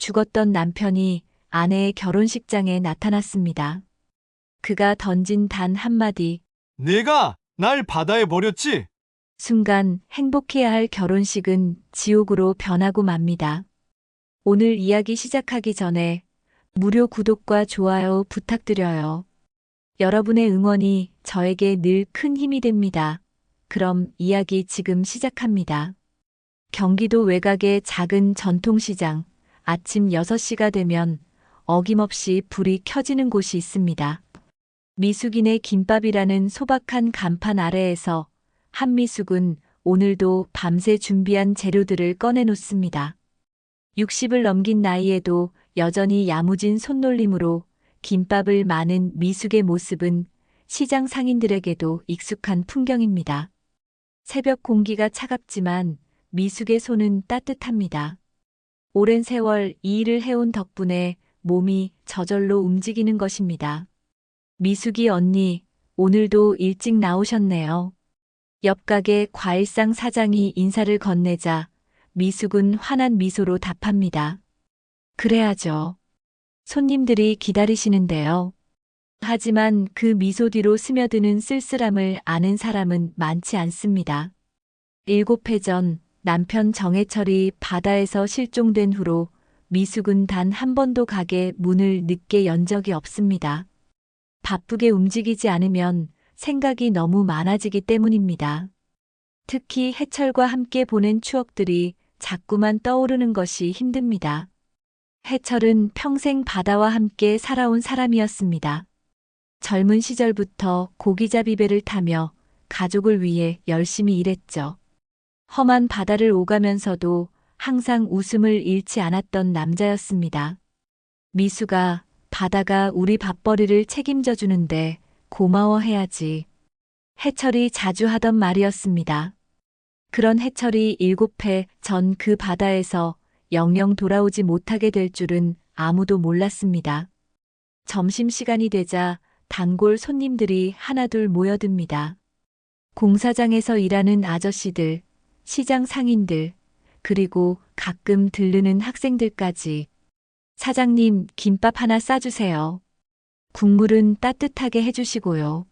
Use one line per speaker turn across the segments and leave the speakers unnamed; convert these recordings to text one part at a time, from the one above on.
죽었던 남편이 아내의 결혼식장에 나타났습니다. 그가 던진 단 한마디,
내가 날 바다에 버렸지?
순간 행복해야 할 결혼식은 지옥으로 변하고 맙니다. 오늘 이야기 시작하기 전에 무료 구독과 좋아요 부탁드려요. 여러분의 응원이 저에게 늘 큰 힘이 됩니다. 그럼 이야기 지금 시작합니다. 경기도 외곽의 작은 전통시장, 아침 6시가 되면 어김없이 불이 켜지는 곳이 있습니다. 미숙인의 김밥이라는 소박한 간판 아래에서 한미숙은 오늘도 밤새 준비한 재료들을 꺼내놓습니다. 60을 넘긴 나이에도 여전히 야무진 손놀림으로 김밥을 마는 미숙의 모습은 시장 상인들에게도 익숙한 풍경입니다. 새벽 공기가 차갑지만 미숙의 손은 따뜻합니다. 오랜 세월 이 일을 해온 덕분에 몸이 저절로 움직이는 것입니다. 미숙이 언니, 오늘도 일찍 나오셨네요. 옆 가게 과일상 사장이 인사를 건네자 미숙은 환한 미소로 답합니다. 그래야죠. 손님들이 기다리시는데요. 하지만 그 미소 뒤로 스며드는 쓸쓸함을 아는 사람은 많지 않습니다. 7해 전 남편 정해철이 바다에서 실종된 후로 미숙은 단 한 번도 가게 문을 늦게 연 적이 없습니다. 바쁘게 움직이지 않으면 생각이 너무 많아지기 때문입니다. 특히 해철과 함께 보낸 추억들이 자꾸만 떠오르는 것이 힘듭니다. 해철은 평생 바다와 함께 살아온 사람이었습니다. 젊은 시절부터 고기잡이 배를 타며 가족을 위해 열심히 일했죠. 험한 바다를 오가면서도 항상 웃음을 잃지 않았던 남자였습니다. 미수가 바다가 우리 밥벌이를 책임져 주는데 고마워해야지. 해철이 자주 하던 말이었습니다. 그런 해철이 7해 전 그 바다에서 영영 돌아오지 못하게 될 줄은 아무도 몰랐습니다. 점심시간이 되자 단골 손님들이 하나둘 모여듭니다. 공사장에서 일하는 아저씨들, 시장 상인들, 그리고 가끔 들르는 학생들까지. 사장님, 김밥 하나 싸주세요. 국물은 따뜻하게 해주시고요.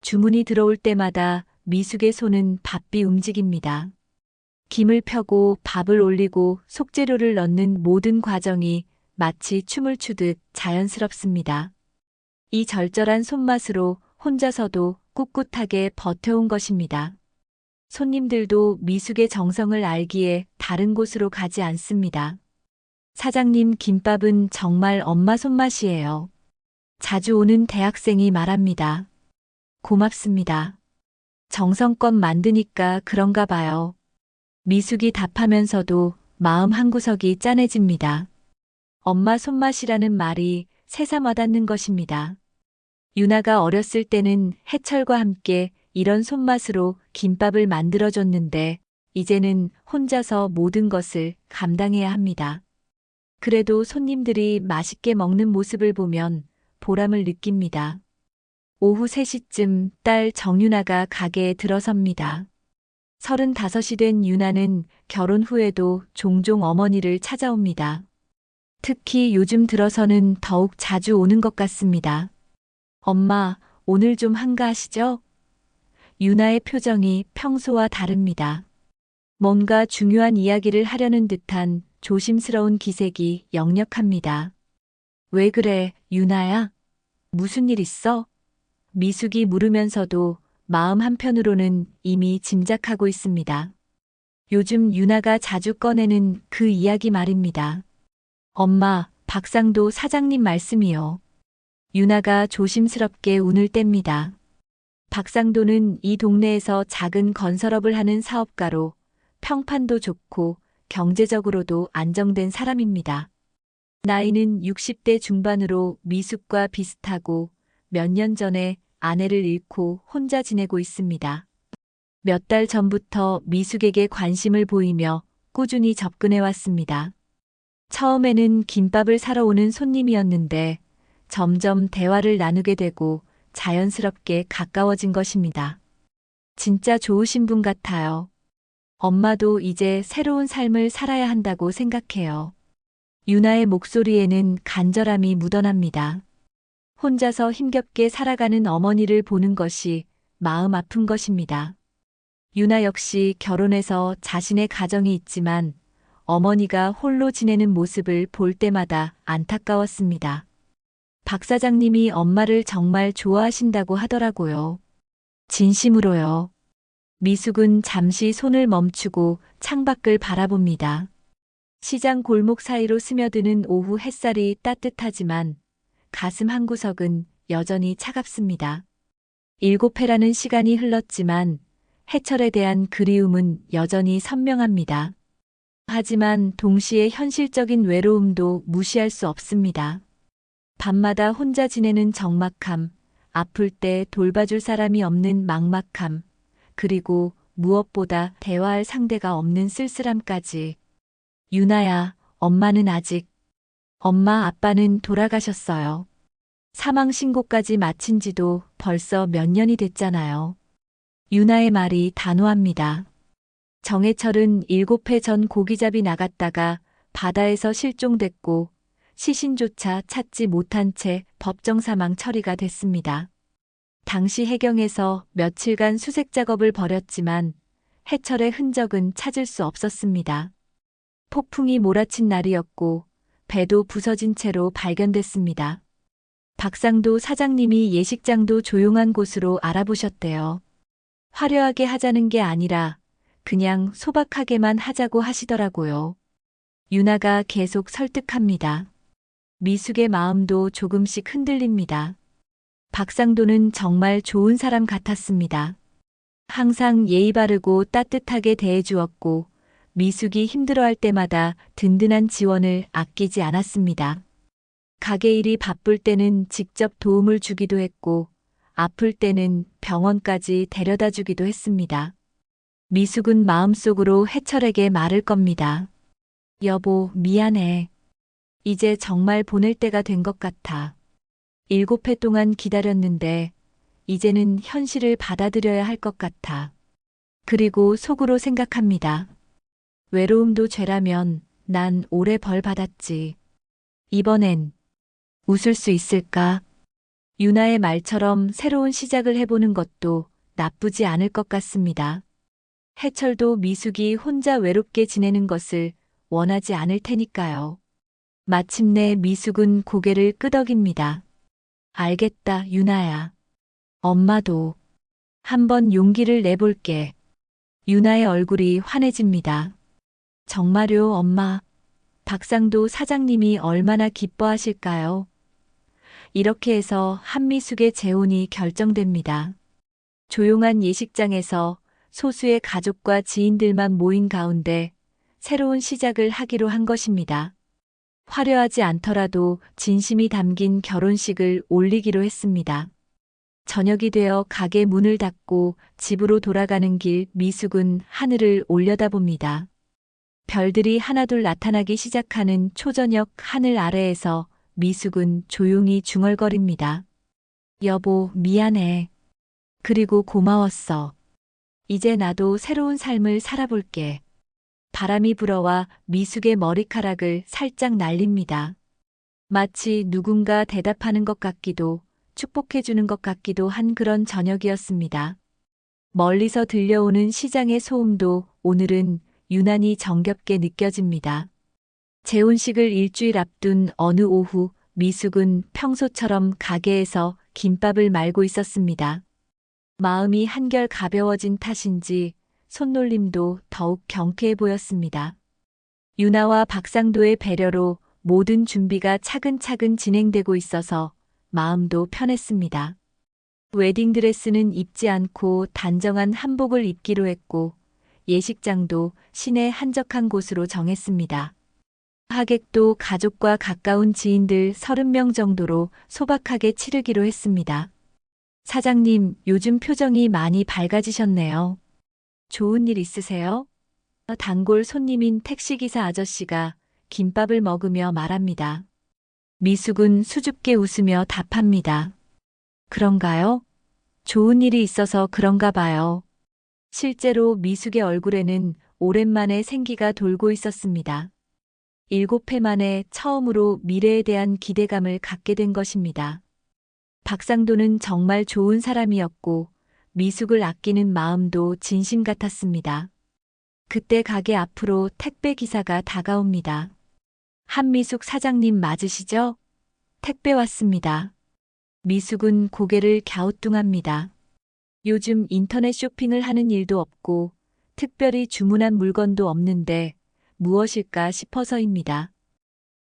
주문이 들어올 때마다 미숙의 손은 바삐 움직입니다. 김을 펴고 밥을 올리고 속재료를 넣는 모든 과정이 마치 춤을 추듯 자연스럽습니다. 이 절절한 손맛으로 혼자서도 꿋꿋하게 버텨온 것입니다. 손님들도 미숙의 정성을 알기에 다른 곳으로 가지 않습니다. 사장님, 김밥은 정말 엄마 손맛이에요. 자주 오는 대학생이 말합니다. 고맙습니다. 정성껏 만드니까 그런가 봐요. 미숙이 답하면서도 마음 한구석이 짠해집니다. 엄마 손맛이라는 말이 새삼 와닿는 것입니다. 유나가 어렸을 때는 해철과 함께 이런 손맛으로 김밥을 만들어줬는데 이제는 혼자서 모든 것을 감당해야 합니다. 그래도 손님들이 맛있게 먹는 모습을 보면 보람을 느낍니다. 오후 3시쯤 딸 정유나가 가게에 들어섭니다. 35이 된 유나는 결혼 후에도 종종 어머니를 찾아옵니다. 특히 요즘 들어서는 더욱 자주 오는 것 같습니다. 엄마, 오늘 좀 한가하시죠? 유나의 표정이 평소와 다릅니다. 뭔가 중요한 이야기를 하려는 듯한 조심스러운 기색이 역력합니다. 왜 그래, 유나야? 무슨 일 있어? 미숙이 물으면서도 마음 한편으로는 이미 짐작하고 있습니다. 요즘 유나가 자주 꺼내는 그 이야기 말입니다. 엄마, 박상도 사장님 말씀이요. 유나가 조심스럽게 운을 뗍니다. 박상도는 이 동네에서 작은 건설업을 하는 사업가로 평판도 좋고 경제적으로도 안정된 사람입니다. 나이는 60대 중반으로 미숙과 비슷하고 몇 년 전에 아내를 잃고 혼자 지내고 있습니다. 몇 달 전부터 미숙에게 관심을 보이며 꾸준히 접근해 왔습니다. 처음에는 김밥을 사러 오는 손님이었는데 점점 대화를 나누게 되고 자연스럽게 가까워진 것입니다. 진짜 좋으신 분 같아요. 엄마도 이제 새로운 삶을 살아야 한다고 생각해요. 유나의 목소리에는 간절함이 묻어납니다. 혼자서 힘겹게 살아가는 어머니를 보는 것이 마음 아픈 것입니다. 유나 역시 결혼해서 자신의 가정이 있지만 어머니가 홀로 지내는 모습을 볼 때마다 안타까웠습니다. 박 사장님이 엄마를 정말 좋아하신다고 하더라고요. 진심으로요. 미숙은 잠시 손을 멈추고 창밖을 바라봅니다. 시장 골목 사이로 스며드는 오후 햇살이 따뜻하지만 가슴 한구석은 여전히 차갑습니다. 7회라는 시간이 흘렀지만 해철에 대한 그리움은 여전히 선명합니다. 하지만 동시에 현실적인 외로움도 무시할 수 없습니다. 밤마다 혼자 지내는 적막함, 아플 때 돌봐줄 사람이 없는 막막함, 그리고 무엇보다 대화할 상대가 없는 쓸쓸함까지. 유나야, 엄마는 아직, 엄마 아빠는 돌아가셨어요. 사망 신고까지 마친 지도 벌써 몇 년이 됐잖아요. 유나의 말이 단호합니다. 정해철은 7회 전 고기잡이 나갔다가 바다에서 실종됐고 시신조차 찾지 못한 채 법정 사망 처리가 됐습니다. 당시 해경에서 며칠간 수색 작업을 벌였지만 해철의 흔적은 찾을 수 없었습니다. 폭풍이 몰아친 날이었고 배도 부서진 채로 발견됐습니다. 박상도 사장님이 예식장도 조용한 곳으로 알아보셨대요. 화려하게 하자는 게 아니라 그냥 소박하게만 하자고 하시더라고요. 유나가 계속 설득합니다. 미숙의 마음도 조금씩 흔들립니다. 박상도는 정말 좋은 사람 같았습니다. 항상 예의 바르고 따뜻하게 대해주었고 미숙이 힘들어할 때마다 든든한 지원을 아끼지 않았습니다. 가게 일이 바쁠 때는 직접 도움을 주기도 했고 아플 때는 병원까지 데려다 주기도 했습니다. 미숙은 마음속으로 해철에게 말을 겁니다. 여보, 미안해. 이제 정말 보낼 때가 된 것 같아. 7회 동안 기다렸는데 이제는 현실을 받아들여야 할 것 같아. 그리고 속으로 생각합니다. 외로움도 죄라면 난 오래 벌 받았지. 이번엔 웃을 수 있을까? 유나의 말처럼 새로운 시작을 해보는 것도 나쁘지 않을 것 같습니다. 해철도 미숙이 혼자 외롭게 지내는 것을 원하지 않을 테니까요. 마침내 미숙은 고개를 끄덕입니다. 알겠다, 유나야. 엄마도 한번 용기를 내볼게. 유나의 얼굴이 환해집니다. 정말요, 엄마. 박상도 사장님이 얼마나 기뻐하실까요? 이렇게 해서 한미숙의 재혼이 결정됩니다. 조용한 예식장에서 소수의 가족과 지인들만 모인 가운데 새로운 시작을 하기로 한 것입니다. 화려하지 않더라도 진심이 담긴 결혼식을 올리기로 했습니다. 저녁이 되어 가게 문을 닫고 집으로 돌아가는 길 미숙은 하늘을 올려다봅니다. 별들이 하나둘 나타나기 시작하는 초저녁 하늘 아래에서 미숙은 조용히 중얼거립니다. 여보, 미안해. 그리고 고마웠어. 이제 나도 새로운 삶을 살아볼게. 바람이 불어와 미숙의 머리카락을 살짝 날립니다. 마치 누군가 대답하는 것 같기도 축복해주는 것 같기도 한 그런 저녁이었습니다. 멀리서 들려오는 시장의 소음도 오늘은 유난히 정겹게 느껴집니다. 재혼식을 일주일 앞둔 어느 오후 미숙은 평소처럼 가게에서 김밥을 말고 있었습니다. 마음이 한결 가벼워진 탓인지 손놀림도 더욱 경쾌해 보였습니다. 유나와 박상도의 배려로 모든 준비가 차근차근 진행되고 있어서 마음도 편했습니다. 웨딩드레스는 입지 않고 단정한 한복을 입기로 했고 예식장도 시내 한적한 곳으로 정했습니다. 하객도 가족과 가까운 지인들 30명 정도로 소박하게 치르기로 했습니다. 사장님, 요즘 표정이 많이 밝아지셨네요. 좋은 일 있으세요? 단골 손님인 택시기사 아저씨가 김밥을 먹으며 말합니다. 미숙은 수줍게 웃으며 답합니다. 그런가요? 좋은 일이 있어서 그런가 봐요. 실제로 미숙의 얼굴에는 오랜만에 생기가 돌고 있었습니다. 7회 만에 처음으로 미래에 대한 기대감을 갖게 된 것입니다. 박상도는 정말 좋은 사람이었고 미숙을 아끼는 마음도 진심 같았습니다. 그때 가게 앞으로 택배 기사가 다가옵니다. 한미숙 사장님 맞으시죠? 택배 왔습니다. 미숙은 고개를 갸우뚱합니다. 요즘 인터넷 쇼핑을 하는 일도 없고 특별히 주문한 물건도 없는데 무엇일까 싶어서입니다.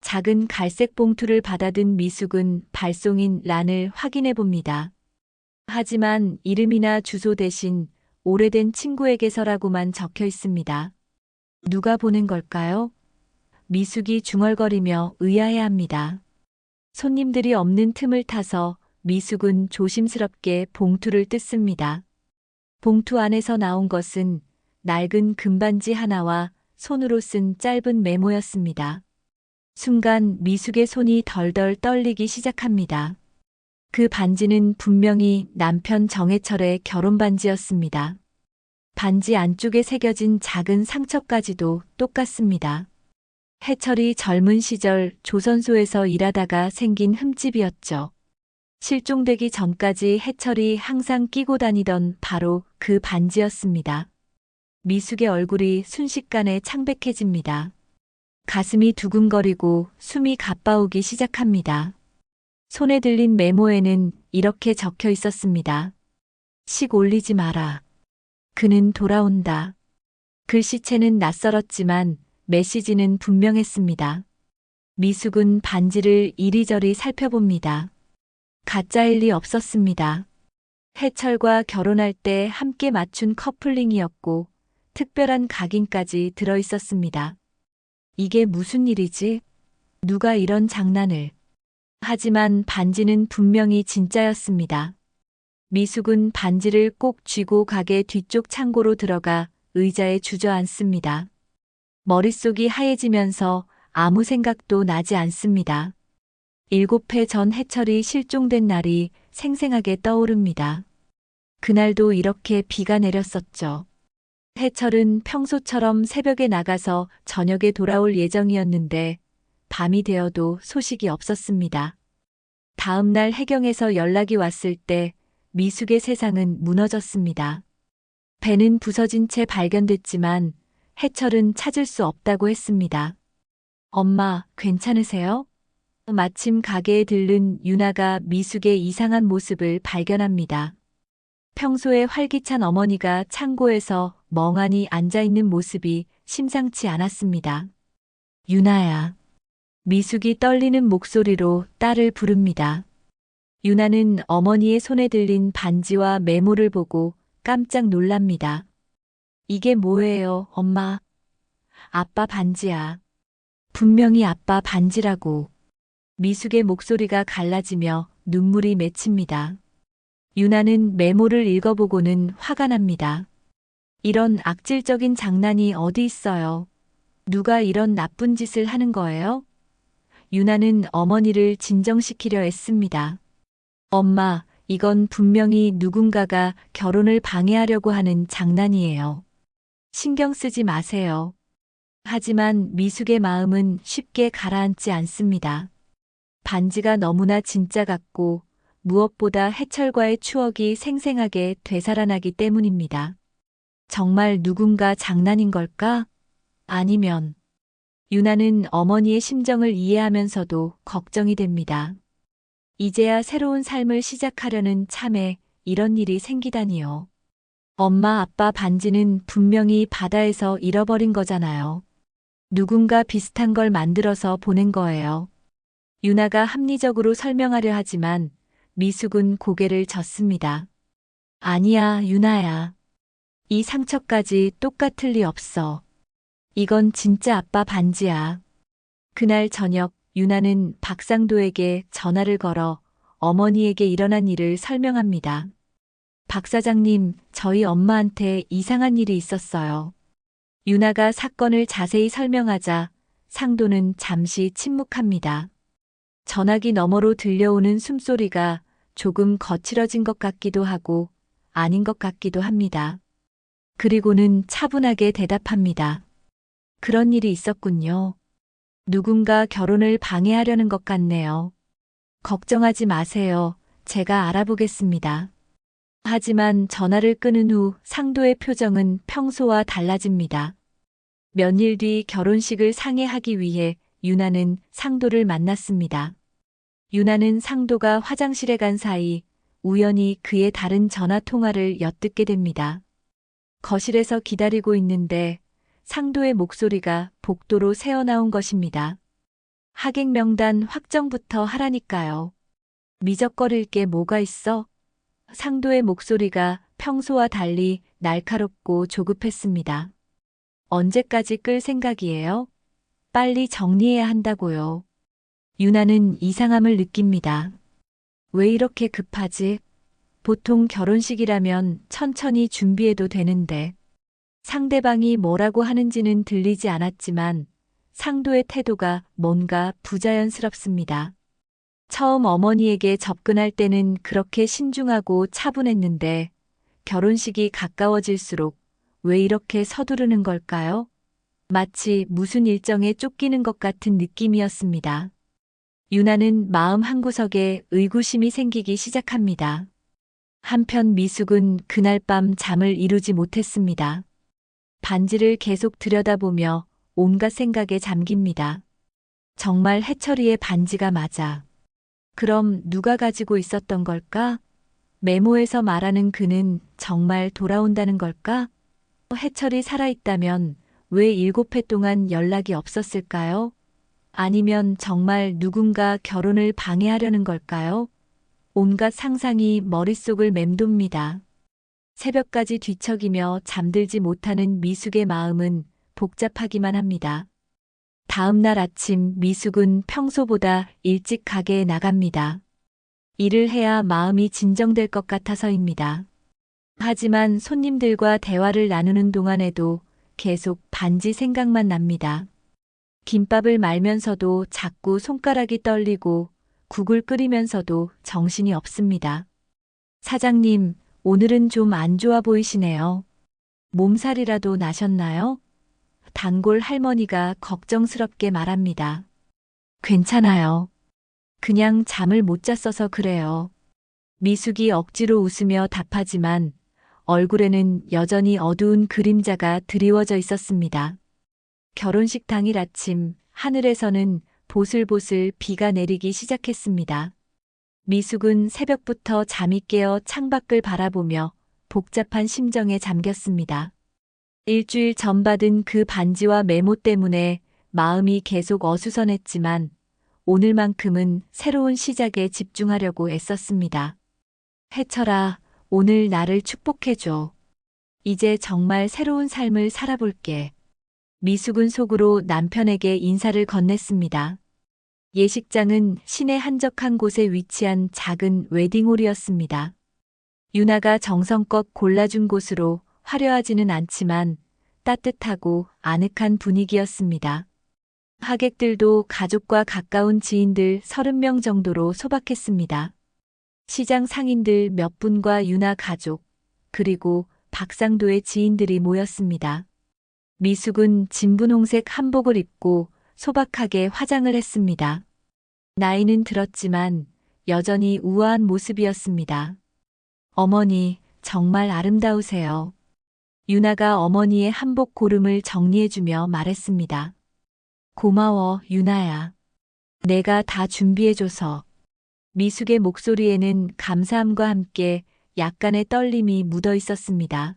작은 갈색 봉투를 받아든 미숙은 발송인 란을 확인해 봅니다. 하지만 이름이나 주소 대신 오래된 친구에게서라고만 적혀 있습니다. 누가 보낸 걸까요? 미숙이 중얼거리며 의아해합니다. 손님들이 없는 틈을 타서 미숙은 조심스럽게 봉투를 뜯습니다. 봉투 안에서 나온 것은 낡은 금반지 하나와 손으로 쓴 짧은 메모였습니다. 순간 미숙의 손이 덜덜 떨리기 시작합니다. 그 반지는 분명히 남편 정해철의 결혼 반지였습니다. 반지 안쪽에 새겨진 작은 상처까지도 똑같습니다. 해철이 젊은 시절 조선소에서 일하다가 생긴 흠집이었죠. 실종되기 전까지 해철이 항상 끼고 다니던 바로 그 반지였습니다. 미숙의 얼굴이 순식간에 창백해집니다. 가슴이 두근거리고 숨이 가빠오기 시작합니다. 손에 들린 메모에는 이렇게 적혀 있었습니다. 식 올리지 마라. 그는 돌아온다. 글씨체는 낯설었지만 메시지는 분명했습니다. 미숙은 반지를 이리저리 살펴봅니다. 가짜일 리 없었습니다. 해철과 결혼할 때 함께 맞춘 커플링이었고 특별한 각인까지 들어 있었습니다. 이게 무슨 일이지? 누가 이런 장난을? 하지만 반지는 분명히 진짜였습니다. 미숙은 반지를 꼭 쥐고 가게 뒤쪽 창고로 들어가 의자에 주저앉습니다. 머릿속이 하얘지면서 아무 생각도 나지 않습니다. 7회 전 해철이 실종된 날이 생생하게 떠오릅니다. 그날도 이렇게 비가 내렸었죠. 해철은 평소처럼 새벽에 나가서 저녁에 돌아올 예정이었는데 밤이 되어도 소식이 없었습니다. 다음 날 해경에서 연락이 왔을 때 미숙의 세상은 무너졌습니다. 배는 부서진 채 발견됐지만 해철은 찾을 수 없다고 했습니다. 엄마, 괜찮으세요? 마침 가게에 들른 유나가 미숙의 이상한 모습을 발견합니다. 평소에 활기찬 어머니가 창고에서 멍하니 앉아있는 모습이 심상치 않았습니다. 유나야. 미숙이 떨리는 목소리로 딸을 부릅니다. 유나는 어머니의 손에 들린 반지와 메모를 보고 깜짝 놀랍니다. 이게 뭐예요, 엄마? 아빠 반지야. 분명히 아빠 반지라고. 미숙의 목소리가 갈라지며 눈물이 맺힙니다. 유나는 메모를 읽어보고는 화가 납니다. 이런 악질적인 장난이 어디 있어요? 누가 이런 나쁜 짓을 하는 거예요? 유나는 어머니를 진정시키려 애씁니다. 엄마, 이건 분명히 누군가가 결혼을 방해하려고 하는 장난이에요. 신경 쓰지 마세요. 하지만 미숙의 마음은 쉽게 가라앉지 않습니다. 반지가 너무나 진짜 같고 무엇보다 해철과의 추억이 생생하게 되살아나기 때문입니다. 정말 누군가 장난인 걸까? 아니면 유나는 어머니의 심정을 이해하면서도 걱정이 됩니다. 이제야 새로운 삶을 시작하려는 참에 이런 일이 생기다니요. 엄마 아빠 반지는 분명히 바다에서 잃어버린 거잖아요. 누군가 비슷한 걸 만들어서 보낸 거예요. 유나가 합리적으로 설명하려 하지만 미숙은 고개를 젓습니다. 아니야, 유나야. 이 상처까지 똑같을 리 없어. 이건 진짜 아빠 반지야. 그날 저녁 유나는 박상도에게 전화를 걸어 어머니에게 일어난 일을 설명합니다. 박 사장님, 저희 엄마한테 이상한 일이 있었어요. 유나가 사건을 자세히 설명하자 상도는 잠시 침묵합니다. 전화기 너머로 들려오는 숨소리가 조금 거칠어진 것 같기도 하고 아닌 것 같기도 합니다. 그리고는 차분하게 대답합니다. 그런 일이 있었군요. 누군가 결혼을 방해하려는 것 같네요. 걱정하지 마세요. 제가 알아보겠습니다. 하지만 전화를 끊은 후 상도의 표정은 평소와 달라집니다. 몇일 뒤 결혼식을 상해하기 위해 유나는 상도를 만났습니다. 유나는 상도가 화장실에 간 사이 우연히 그의 다른 전화 통화를 엿듣게 됩니다. 거실에서 기다리고 있는데 상도의 목소리가 복도로 새어나온 것입니다. 하객 명단 확정부터 하라니까요. 미적거릴 게 뭐가 있어? 상도의 목소리가 평소와 달리 날카롭고 조급했습니다. 언제까지 끌 생각이에요? 빨리 정리해야 한다고요. 유나는 이상함을 느낍니다. 왜 이렇게 급하지? 보통 결혼식이라면 천천히 준비해도 되는데. 상대방이 뭐라고 하는지는 들리지 않았지만 상도의 태도가 뭔가 부자연스럽습니다. 처음 어머니에게 접근할 때는 그렇게 신중하고 차분했는데 결혼식이 가까워질수록 왜 이렇게 서두르는 걸까요? 마치 무슨 일정에 쫓기는 것 같은 느낌이었습니다. 유나는 마음 한구석에 의구심이 생기기 시작합니다. 한편 미숙은 그날 밤 잠을 이루지 못했습니다. 반지를 계속 들여다보며 온갖 생각에 잠깁니다. 정말 해철이의 반지가 맞아. 그럼 누가 가지고 있었던 걸까? 메모에서 말하는 그는 정말 돌아온다는 걸까? 해철이 살아있다면 왜 7회 동안 연락이 없었을까요? 아니면 정말 누군가 결혼을 방해하려는 걸까요? 온갖 상상이 머릿속을 맴돕니다. 새벽까지 뒤척이며 잠들지 못하는 미숙의 마음은 복잡하기만 합니다. 다음 날 아침 미숙은 평소보다 일찍 가게에 나갑니다. 일을 해야 마음이 진정될 것 같아서입니다. 하지만 손님들과 대화를 나누는 동안에도 계속 반지 생각만 납니다. 김밥을 말면서도 자꾸 손가락이 떨리고 국을 끓이면서도 정신이 없습니다. 사장님, 오늘은 좀 안 좋아 보이시네요. 몸살이라도 나셨나요? 단골 할머니가 걱정스럽게 말합니다. 괜찮아요. 그냥 잠을 못 잤어서 그래요. 미숙이 억지로 웃으며 답하지만 얼굴에는 여전히 어두운 그림자가 드리워져 있었습니다. 결혼식 당일 아침 하늘에서는 보슬보슬 비가 내리기 시작했습니다. 미숙은 새벽부터 잠이 깨어 창밖을 바라보며 복잡한 심정에 잠겼습니다. 일주일 전 받은 그 반지와 메모 때문에 마음이 계속 어수선했지만 오늘만큼은 새로운 시작에 집중하려고 애썼습니다. 해철아, 오늘 나를 축복해줘. 이제 정말 새로운 삶을 살아볼게. 미숙은 속으로 남편에게 인사를 건넸습니다. 예식장은 시내 한적한 곳에 위치한 작은 웨딩홀이었습니다. 유나가 정성껏 골라준 곳으로 화려하지는 않지만 따뜻하고 아늑한 분위기였습니다. 하객들도 가족과 가까운 지인들 30명 정도로 소박했습니다. 시장 상인들 몇 분과 유나 가족, 그리고 박상도의 지인들이 모였습니다. 미숙은 진분홍색 한복을 입고 소박하게 화장을 했습니다. 나이는 들었지만 여전히 우아한 모습이었습니다. 어머니, 정말 아름다우세요. 유나가 어머니의 한복 고름을 정리해주며 말했습니다. 고마워, 유나야. 내가 다 준비해줘서. 미숙의 목소리에는 감사함과 함께 약간의 떨림이 묻어 있었습니다.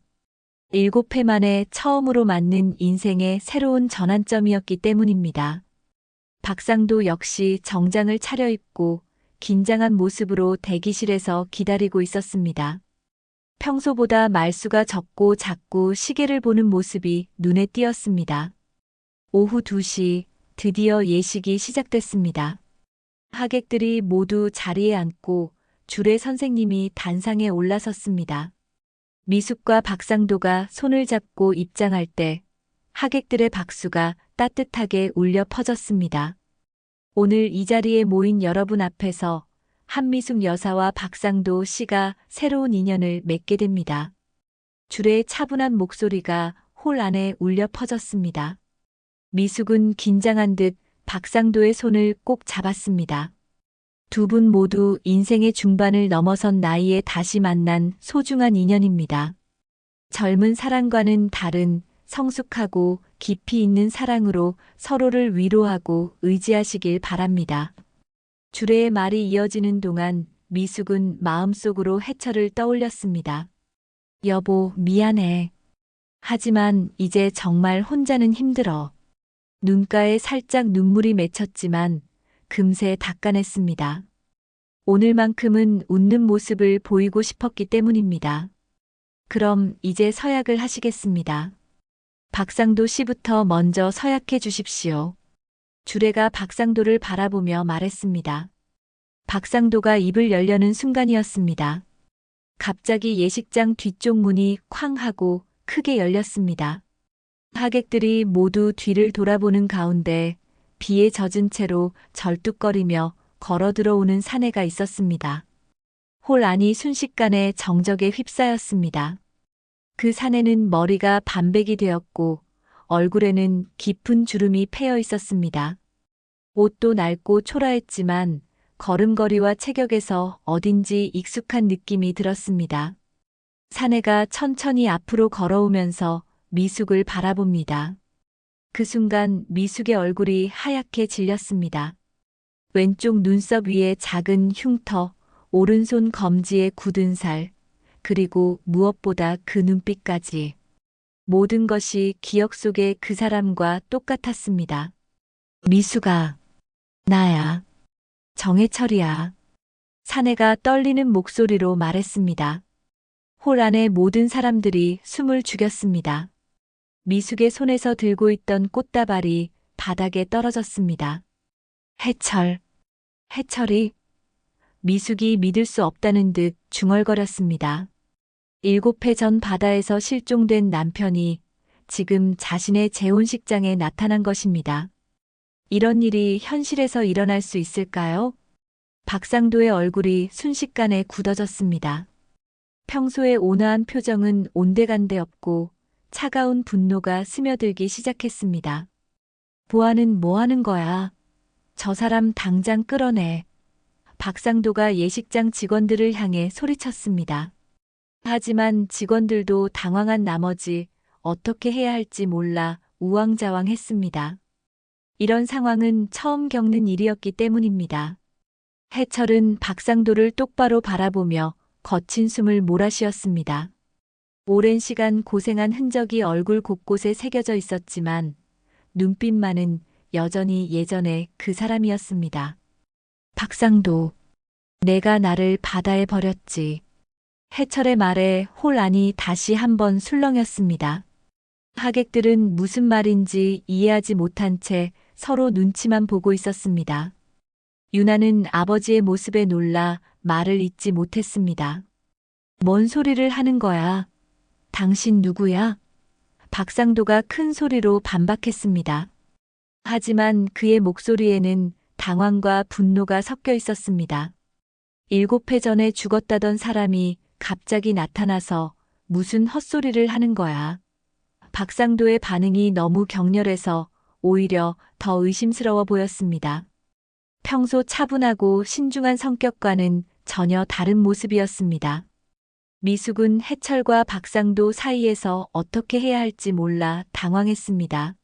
7회 만에 처음으로 맞는 인생의 새로운 전환점이었기 때문입니다. 박상도 역시 정장을 차려입고 긴장한 모습으로 대기실에서 기다리고 있었습니다. 평소보다 말수가 적고 자꾸 시계를 보는 모습이 눈에 띄었습니다. 오후 2시 드디어 예식이 시작됐습니다. 하객들이 모두 자리에 앉고 주례 선생님이 단상에 올라섰습니다. 미숙과 박상도가 손을 잡고 입장할 때 하객들의 박수가 따뜻하게 울려 퍼졌습니다. 오늘 이 자리에 모인 여러분 앞에서 한미숙 여사와 박상도 씨가 새로운 인연을 맺게 됩니다. 주례의 차분한 목소리가 홀 안에 울려 퍼졌습니다. 미숙은 긴장한 듯 박상도의 손을 꼭 잡았습니다. 두 분 모두 인생의 중반을 넘어선 나이에 다시 만난 소중한 인연입니다. 젊은 사랑과는 다른 성숙하고 깊이 있는 사랑으로 서로를 위로하고 의지하시길 바랍니다. 주례의 말이 이어지는 동안 미숙은 마음속으로 해철을 떠올렸습니다. 여보, 미안해. 하지만 이제 정말 혼자는 힘들어. 눈가에 살짝 눈물이 맺혔지만 금세 닦아냈습니다. 오늘만큼은 웃는 모습을 보이고 싶었기 때문입니다. 그럼 이제 서약을 하시겠습니다. 박상도 씨부터 먼저 서약해 주십시오. 주례가 박상도를 바라보며 말했습니다. 박상도가 입을 열려는 순간이었습니다. 갑자기 예식장 뒤쪽 문이 쾅 하고 크게 열렸습니다. 하객들이 모두 뒤를 돌아보는 가운데 비에 젖은 채로 절뚝거리며 걸어 들어오는 사내가 있었습니다. 홀 안이 순식간에 정적에 휩싸였습니다. 그 사내는 머리가 반백이 되었고 얼굴에는 깊은 주름이 패여 있었습니다. 옷도 낡고 초라했지만 걸음걸이와 체격에서 어딘지 익숙한 느낌이 들었습니다. 사내가 천천히 앞으로 걸어오면서 미숙을 바라봅니다. 그 순간 미숙의 얼굴이 하얗게 질렸습니다. 왼쪽 눈썹 위에 작은 흉터, 오른손 검지에 굳은 살, 그리고 무엇보다 그 눈빛까지. 모든 것이 기억 속의 그 사람과 똑같았습니다. 미숙아, 나야. 정해철이야. 사내가 떨리는 목소리로 말했습니다. 홀 안의 모든 사람들이 숨을 죽였습니다. 미숙의 손에서 들고 있던 꽃다발이 바닥에 떨어졌습니다. 해철, 해철이. 미숙이 믿을 수 없다는 듯 중얼거렸습니다. 7해 전 바다에서 실종된 남편이 지금 자신의 재혼식장에 나타난 것입니다. 이런 일이 현실에서 일어날 수 있을까요? 박상도의 얼굴이 순식간에 굳어졌습니다. 평소의 온화한 표정은 온데간데 없고 차가운 분노가 스며들기 시작했습니다. 보아는 뭐 하는 거야? 저 사람 당장 끌어내. 박상도가 예식장 직원들을 향해 소리쳤습니다. 하지만 직원들도 당황한 나머지 어떻게 해야 할지 몰라 우왕좌왕했습니다. 이런 상황은 처음 겪는 일이었기 때문입니다. 해철은 박상도를 똑바로 바라보며 거친 숨을 몰아쉬었습니다. 오랜 시간 고생한 흔적이 얼굴 곳곳에 새겨져 있었지만 눈빛만은 여전히 예전의 그 사람이었습니다. 박상도, 내가 나를 바다에 버렸지. 해철의 말에 홀 안이 다시 한번 술렁였습니다. 하객들은 무슨 말인지 이해하지 못한 채 서로 눈치만 보고 있었습니다. 유나는 아버지의 모습에 놀라 말을 잇지 못했습니다. 뭔 소리를 하는 거야? 당신 누구야? 박상도가 큰 소리로 반박했습니다. 하지만 그의 목소리에는 당황과 분노가 섞여 있었습니다. 7해 전에 죽었다던 사람이 갑자기 나타나서 무슨 헛소리를 하는 거야. 박상도의 반응이 너무 격렬해서 오히려 더 의심스러워 보였습니다. 평소 차분하고 신중한 성격과는 전혀 다른 모습이었습니다. 미숙은 해철과 박상도 사이에서 어떻게 해야 할지 몰라 당황했습니다.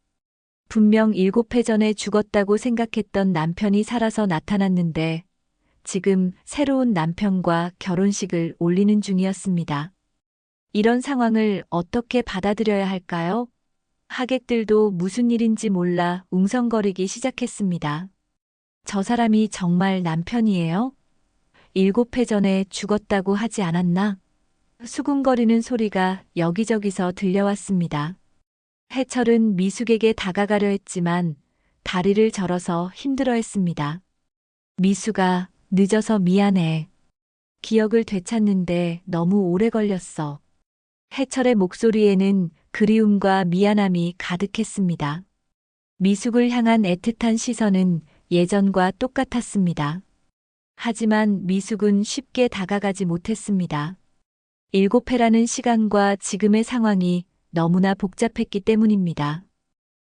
분명 7해 전에 죽었다고 생각했던 남편이 살아서 나타났는데 지금 새로운 남편과 결혼식을 올리는 중이었습니다. 이런 상황을 어떻게 받아들여야 할까요? 하객들도 무슨 일인지 몰라 웅성거리기 시작했습니다. 저 사람이 정말 남편이에요? 7해 전에 죽었다고 하지 않았나? 수군거리는 소리가 여기저기서 들려왔습니다. 해철은 미숙에게 다가가려 했지만 다리를 절어서 힘들어했습니다. 미숙아, 늦어서 미안해. 기억을 되찾는데 너무 오래 걸렸어. 해철의 목소리에는 그리움과 미안함이 가득했습니다. 미숙을 향한 애틋한 시선은 예전과 똑같았습니다. 하지만 미숙은 쉽게 다가가지 못했습니다. 7해라는 시간과 지금의 상황이 너무나 복잡했기 때문입니다.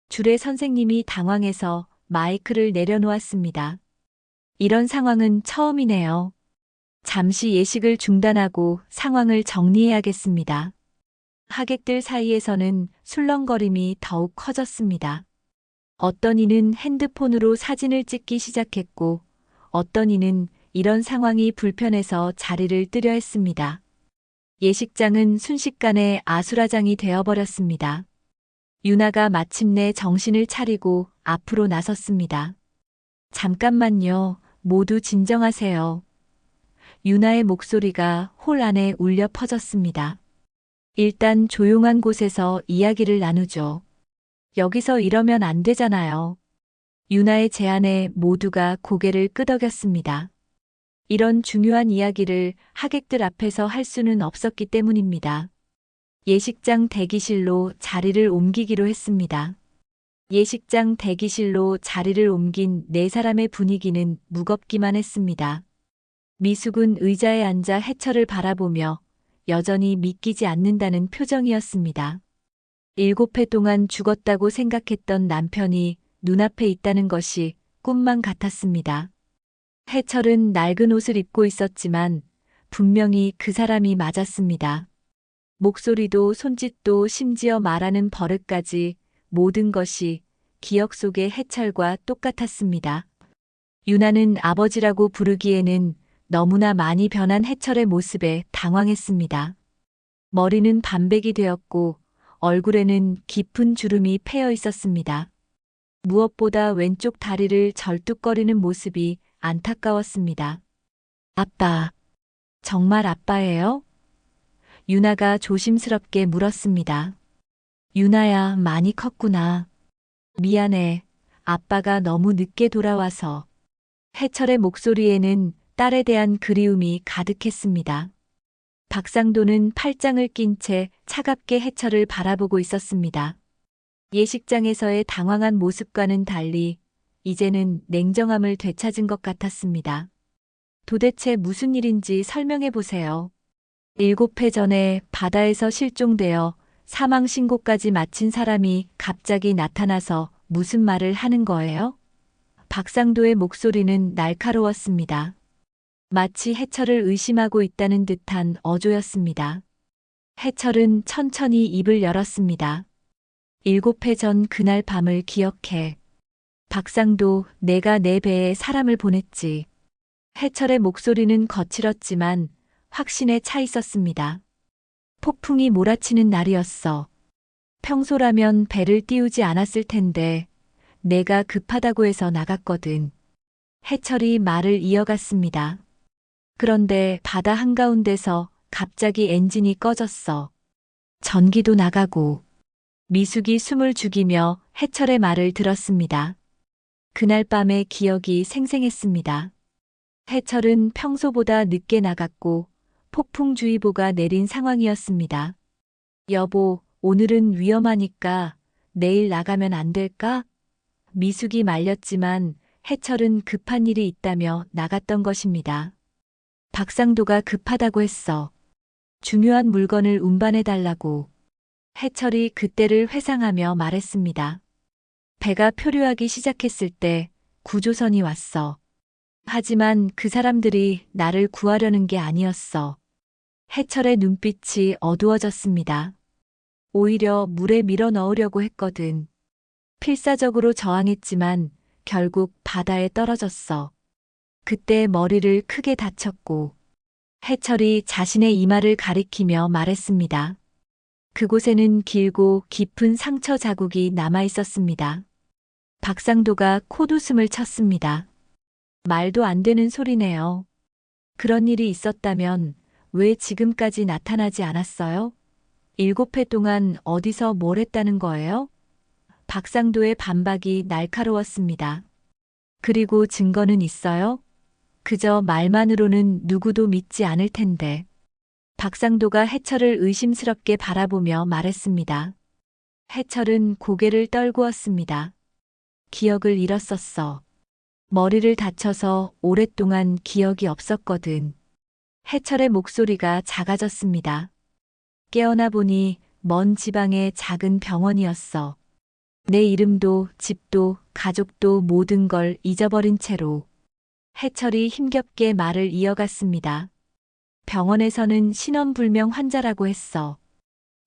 주례 선생님이 당황해서 마이크를 내려놓았습니다. 이런 상황은 처음이네요. 잠시 예식을 중단하고 상황을 정리해야겠습니다. 하객들 사이에서는 술렁거림이 더욱 커졌습니다. 어떤 이는 핸드폰으로 사진을 찍기 시작했고, 어떤 이는 이런 상황이 불편해서 자리를 뜨려 했습니다. 예식장은 순식간에 아수라장이 되어버렸습니다. 유나가 마침내 정신을 차리고 앞으로 나섰습니다. 잠깐만요. 모두 진정하세요. 유나의 목소리가 홀 안에 울려 퍼졌습니다. 일단 조용한 곳에서 이야기를 나누죠. 여기서 이러면 안 되잖아요. 유나의 제안에 모두가 고개를 끄덕였습니다. 이런 중요한 이야기를 하객들 앞에서 할 수는 없었기 때문입니다. 예식장 대기실로 자리를 옮기기로 했습니다. 예식장 대기실로 자리를 옮긴 네 사람의 분위기는 무겁기만 했습니다. 미숙은 의자에 앉아 해철을 바라보며 여전히 믿기지 않는다는 표정이었습니다. 7회 동안 죽었다고 생각했던 남편이 눈앞에 있다는 것이 꿈만 같았습니다. 해철은 낡은 옷을 입고 있었지만 분명히 그 사람이 맞았습니다. 목소리도 손짓도 심지어 말하는 버릇까지 모든 것이 기억 속의 해철과 똑같았습니다. 유나는 아버지라고 부르기에는 너무나 많이 변한 해철의 모습에 당황했습니다. 머리는 반백이 되었고 얼굴에는 깊은 주름이 패여 있었습니다. 무엇보다 왼쪽 다리를 절뚝거리는 모습이 안타까웠습니다. 아빠, 정말 아빠예요? 유나가 조심스럽게 물었습니다. 유나야, 많이 컸구나. 미안해. 아빠가 너무 늦게 돌아와서. 해철의 목소리에는 딸에 대한 그리움이 가득했습니다. 박상도는 팔짱을 낀 채 차갑게 해철을 바라보고 있었습니다. 예식장에서의 당황한 모습과는 달리 이제는 냉정함을 되찾은 것 같았습니다. 도대체 무슨 일인지 설명해 보세요. 7회 전에 바다에서 실종되어 사망 신고까지 마친 사람이 갑자기 나타나서 무슨 말을 하는 거예요? 박상도의 목소리는 날카로웠습니다. 마치 해철을 의심하고 있다는 듯한 어조였습니다. 해철은 천천히 입을 열었습니다. 7회 전 그날 밤을 기억해. 박상도, 내가 내 배에 사람을 보냈지. 해철의 목소리는 거칠었지만 확신에 차 있었습니다. 폭풍이 몰아치는 날이었어. 평소라면 배를 띄우지 않았을 텐데 내가 급하다고 해서 나갔거든. 해철이 말을 이어갔습니다. 그런데 바다 한가운데서 갑자기 엔진이 꺼졌어. 전기도 나가고. 미숙이 숨을 죽이며 해철의 말을 들었습니다. 그날 밤의 기억이 생생했습니다. 해철은 평소보다 늦게 나갔고 폭풍주의보가 내린 상황이었습니다. 여보, 오늘은 위험하니까 내일 나가면 안 될까? 미숙이 말렸지만 해철은 급한 일이 있다며 나갔던 것입니다. 박상도가 급하다고 했어. 중요한 물건을 운반해달라고. 해철이 그때를 회상하며 말했습니다. 배가 표류하기 시작했을 때 구조선이 왔어. 하지만 그 사람들이 나를 구하려는 게 아니었어. 해철의 눈빛이 어두워졌습니다. 오히려 물에 밀어 넣으려고 했거든. 필사적으로 저항했지만 결국 바다에 떨어졌어. 그때 머리를 크게 다쳤고 해철이 자신의 이마를 가리키며 말했습니다. 그곳에는 길고 깊은 상처 자국이 남아 있었습니다. 박상도가 콧웃음을 쳤습니다. 말도 안 되는 소리네요. 그런 일이 있었다면 왜 지금까지 나타나지 않았어요? 7회 동안 어디서 뭘 했다는 거예요? 박상도의 반박이 날카로웠습니다. 그리고 증거는 있어요? 그저 말만으로는 누구도 믿지 않을 텐데. 박상도가 해철을 의심스럽게 바라보며 말했습니다. 해철은 고개를 떨구었습니다. 기억을 잃었었어. 머리를 다쳐서 오랫동안 기억이 없었거든. 해철의 목소리가 작아졌습니다. 깨어나 보니 먼 지방의 작은 병원이었어. 내 이름도 집도 가족도 모든 걸 잊어버린 채로 해철이 힘겹게 말을 이어갔습니다. 병원에서는 신원불명 환자라고 했어.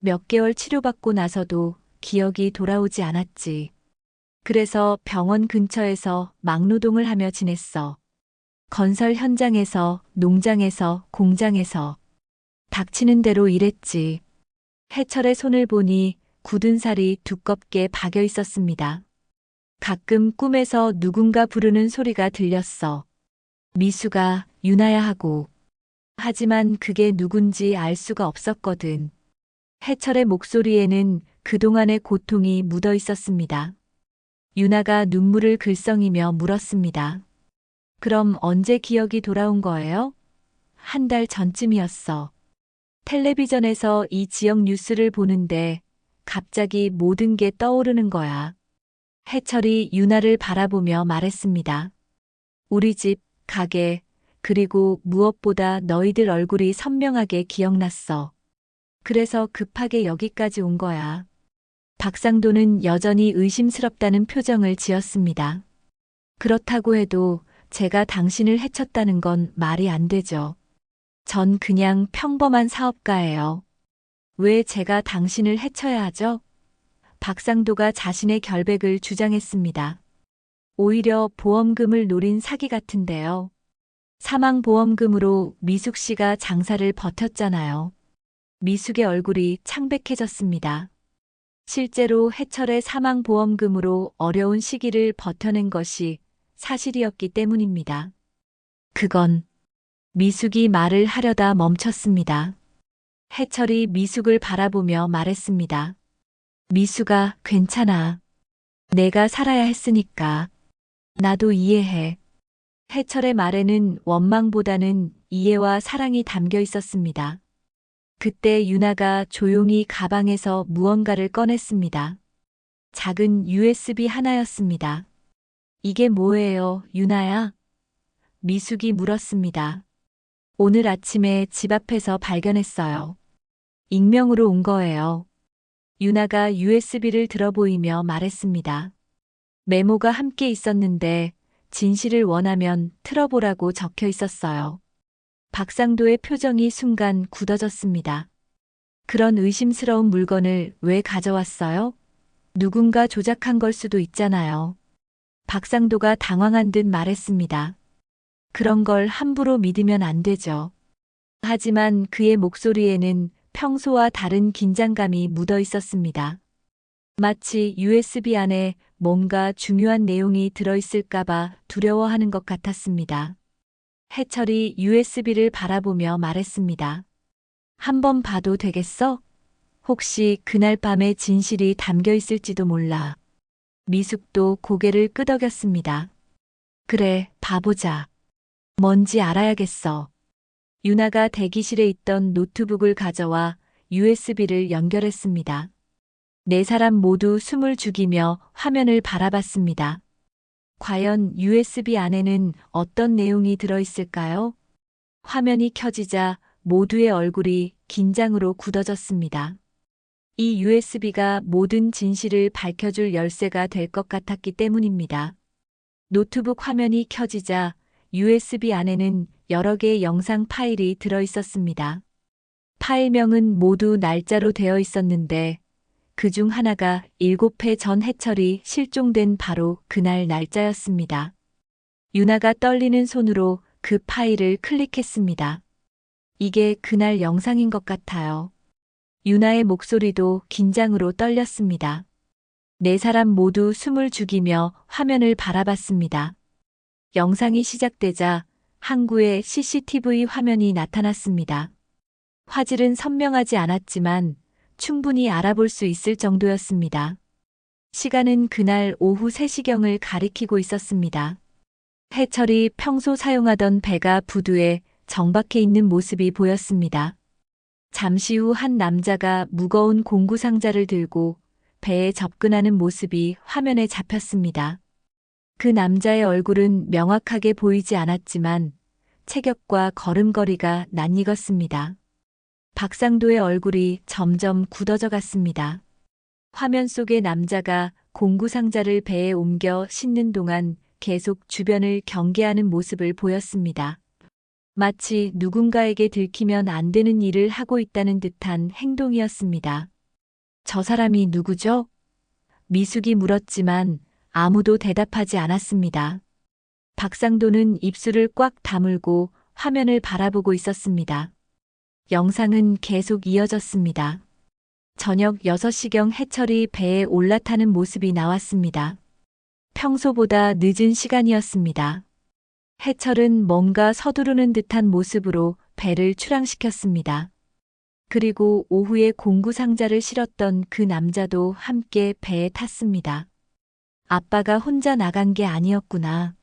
몇 개월 치료받고 나서도 기억이 돌아오지 않았지. 그래서 병원 근처에서 막노동을 하며 지냈어. 건설 현장에서, 농장에서, 공장에서 닥치는 대로 일했지. 해철의 손을 보니 굳은 살이 두껍게 박여 있었습니다. 가끔 꿈에서 누군가 부르는 소리가 들렸어. 미수가, 유나야 하고. 하지만 그게 누군지 알 수가 없었거든. 해철의 목소리에는 그동안의 고통이 묻어 있었습니다. 유나가 눈물을 글썽이며 물었습니다. 그럼 언제 기억이 돌아온 거예요? 한 달 전쯤이었어. 텔레비전에서 이 지역 뉴스를 보는데 갑자기 모든 게 떠오르는 거야. 해철이 유나를 바라보며 말했습니다. 우리 집, 가게, 그리고 무엇보다 너희들 얼굴이 선명하게 기억났어. 그래서 급하게 여기까지 온 거야. 박상도는 여전히 의심스럽다는 표정을 지었습니다. 그렇다고 해도 제가 당신을 해쳤다는 건 말이 안 되죠. 전 그냥 평범한 사업가예요. 왜 제가 당신을 해쳐야 하죠? 박상도가 자신의 결백을 주장했습니다. 오히려 보험금을 노린 사기 같은데요. 사망보험금으로 미숙 씨가 장사를 버텼잖아요. 미숙의 얼굴이 창백해졌습니다. 실제로 해철의 사망보험금으로 어려운 시기를 버텨낸 것이 사실이었기 때문입니다. 그건 미숙이 말을 하려다 멈췄습니다. 해철이 미숙을 바라보며 말했습니다. 미숙아, 괜찮아. 내가 살아야 했으니까. 나도 이해해. 해철의 말에는 원망보다는 이해와 사랑이 담겨 있었습니다. 그때 유나가 조용히 가방에서 무언가를 꺼냈습니다. 작은 USB 하나였습니다. 이게 뭐예요, 유나야? 미숙이 물었습니다. 오늘 아침에 집 앞에서 발견했어요. 익명으로 온 거예요. 유나가 USB를 들어 보이며 말했습니다. 메모가 함께 있었는데 진실을 원하면 틀어보라고 적혀 있었어요. 박상도의 표정이 순간 굳어졌습니다. 그런 의심스러운 물건을 왜 가져왔어요? 누군가 조작한 걸 수도 있잖아요. 박상도가 당황한 듯 말했습니다. 그런 걸 함부로 믿으면 안 되죠. 하지만 그의 목소리에는 평소와 다른 긴장감이 묻어 있었습니다. 마치 USB 안에 뭔가 중요한 내용이 들어있을까봐 두려워하는 것 같았습니다. 해철이 USB를 바라보며 말했습니다. 한번 봐도 되겠어? 혹시 그날 밤의 진실이 담겨 있을지도 몰라. 미숙도 고개를 끄덕였습니다. 그래, 봐보자. 뭔지 알아야겠어. 유나가 대기실에 있던 노트북을 가져와 USB를 연결했습니다. 네 사람 모두 숨을 죽이며 화면을 바라봤습니다. 과연 USB 안에는 어떤 내용이 들어있을까요? 화면이 켜지자 모두의 얼굴이 긴장으로 굳어졌습니다. 이 USB가 모든 진실을 밝혀줄 열쇠가 될 것 같았기 때문입니다. 노트북 화면이 켜지자 USB 안에는 여러 개의 영상 파일이 들어있었습니다. 파일명은 모두 날짜로 되어 있었는데 그중 하나가 7회 전 해철이 실종된 바로 그날 날짜였습니다. 유나가 떨리는 손으로 그 파일을 클릭했습니다. 이게 그날 영상인 것 같아요. 유나의 목소리도 긴장으로 떨렸습니다. 네 사람 모두 숨을 죽이며 화면을 바라봤습니다. 영상이 시작되자 항구의 CCTV 화면이 나타났습니다. 화질은 선명하지 않았지만 충분히 알아볼 수 있을 정도였습니다. 시간은 그날 오후 3시경을 가리키고 있었습니다. 해철이 평소 사용하던 배가 부두에 정박해 있는 모습이 보였습니다. 잠시 후 한 남자가 무거운 공구 상자를 들고 배에 접근하는 모습이 화면에 잡혔습니다. 그 남자의 얼굴은 명확하게 보이지 않았지만 체격과 걸음걸이가 낯익었습니다. 박상도의 얼굴이 점점 굳어져 갔습니다. 화면 속의 남자가 공구상자를 배에 옮겨 싣는 동안 계속 주변을 경계하는 모습을 보였습니다. 마치 누군가에게 들키면 안 되는 일을 하고 있다는 듯한 행동이었습니다. 저 사람이 누구죠? 미숙이 물었지만 아무도 대답하지 않았습니다. 박상도는 입술을 꽉 다물고 화면을 바라보고 있었습니다. 영상은 계속 이어졌습니다. 저녁 6시경 해철이 배에 올라타는 모습이 나왔습니다. 평소보다 늦은 시간이었습니다. 해철은 뭔가 서두르는 듯한 모습으로 배를 출항시켰습니다. 그리고 오후에 공구상자를 실었던 그 남자도 함께 배에 탔습니다. 아빠가 혼자 나간 게 아니었구나.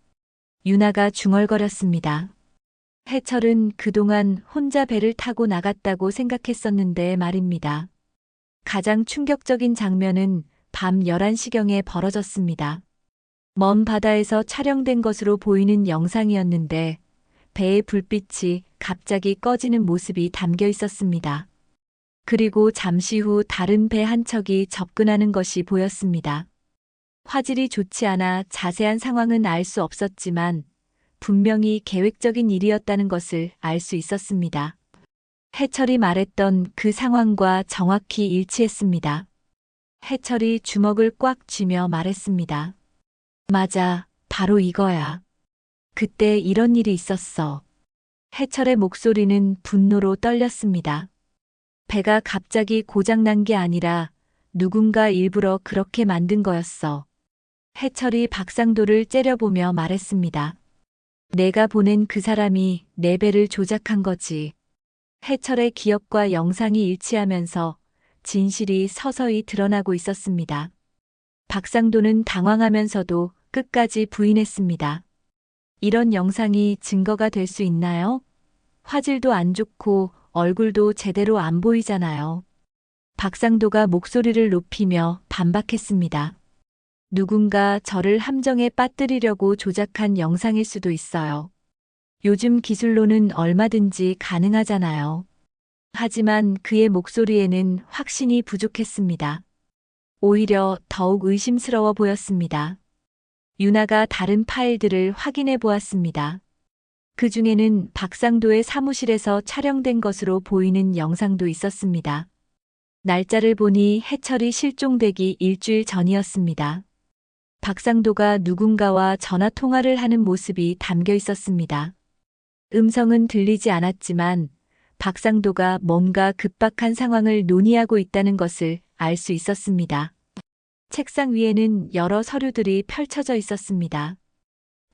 유나가 중얼거렸습니다. 해철은 그동안 혼자 배를 타고 나갔다고 생각했었는데 말입니다. 가장 충격적인 장면은 밤 11시경에 벌어졌습니다. 먼 바다에서 촬영된 것으로 보이는 영상이었는데 배의 불빛이 갑자기 꺼지는 모습이 담겨 있었습니다. 그리고 잠시 후 다른 배 한 척이 접근하는 것이 보였습니다. 화질이 좋지 않아 자세한 상황은 알 수 없었지만 분명히 계획적인 일이었다는 것을 알 수 있었습니다. 해철이 말했던 그 상황과 정확히 일치했습니다. 해철이 주먹을 꽉 쥐며 말했습니다. 맞아, 바로 이거야. 그때 이런 일이 있었어. 해철의 목소리는 분노로 떨렸습니다. 배가 갑자기 고장난 게 아니라 누군가 일부러 그렇게 만든 거였어. 해철이 박상도를 째려보며 말했습니다. 내가 보낸 그 사람이 내 배를 조작한 거지. 해철의 기억과 영상이 일치하면서 진실이 서서히 드러나고 있었습니다. 박상도는 당황하면서도 끝까지 부인했습니다. 이런 영상이 증거가 될 수 있나요? 화질도 안 좋고 얼굴도 제대로 안 보이잖아요. 박상도가 목소리를 높이며 반박했습니다. 누군가 저를 함정에 빠뜨리려고 조작한 영상일 수도 있어요. 요즘 기술로는 얼마든지 가능하잖아요. 하지만 그의 목소리에는 확신이 부족했습니다. 오히려 더욱 의심스러워 보였습니다. 유나가 다른 파일들을 확인해 보았습니다. 그 중에는 박상도의 사무실에서 촬영된 것으로 보이는 영상도 있었습니다. 날짜를 보니 해철이 실종되기 일주일 전이었습니다. 박상도가 누군가와 전화 통화를 하는 모습이 담겨 있었습니다. 음성은 들리지 않았지만 박상도가 뭔가 급박한 상황을 논의하고 있다는 것을 알 수 있었습니다. 책상 위에는 여러 서류들이 펼쳐져 있었습니다.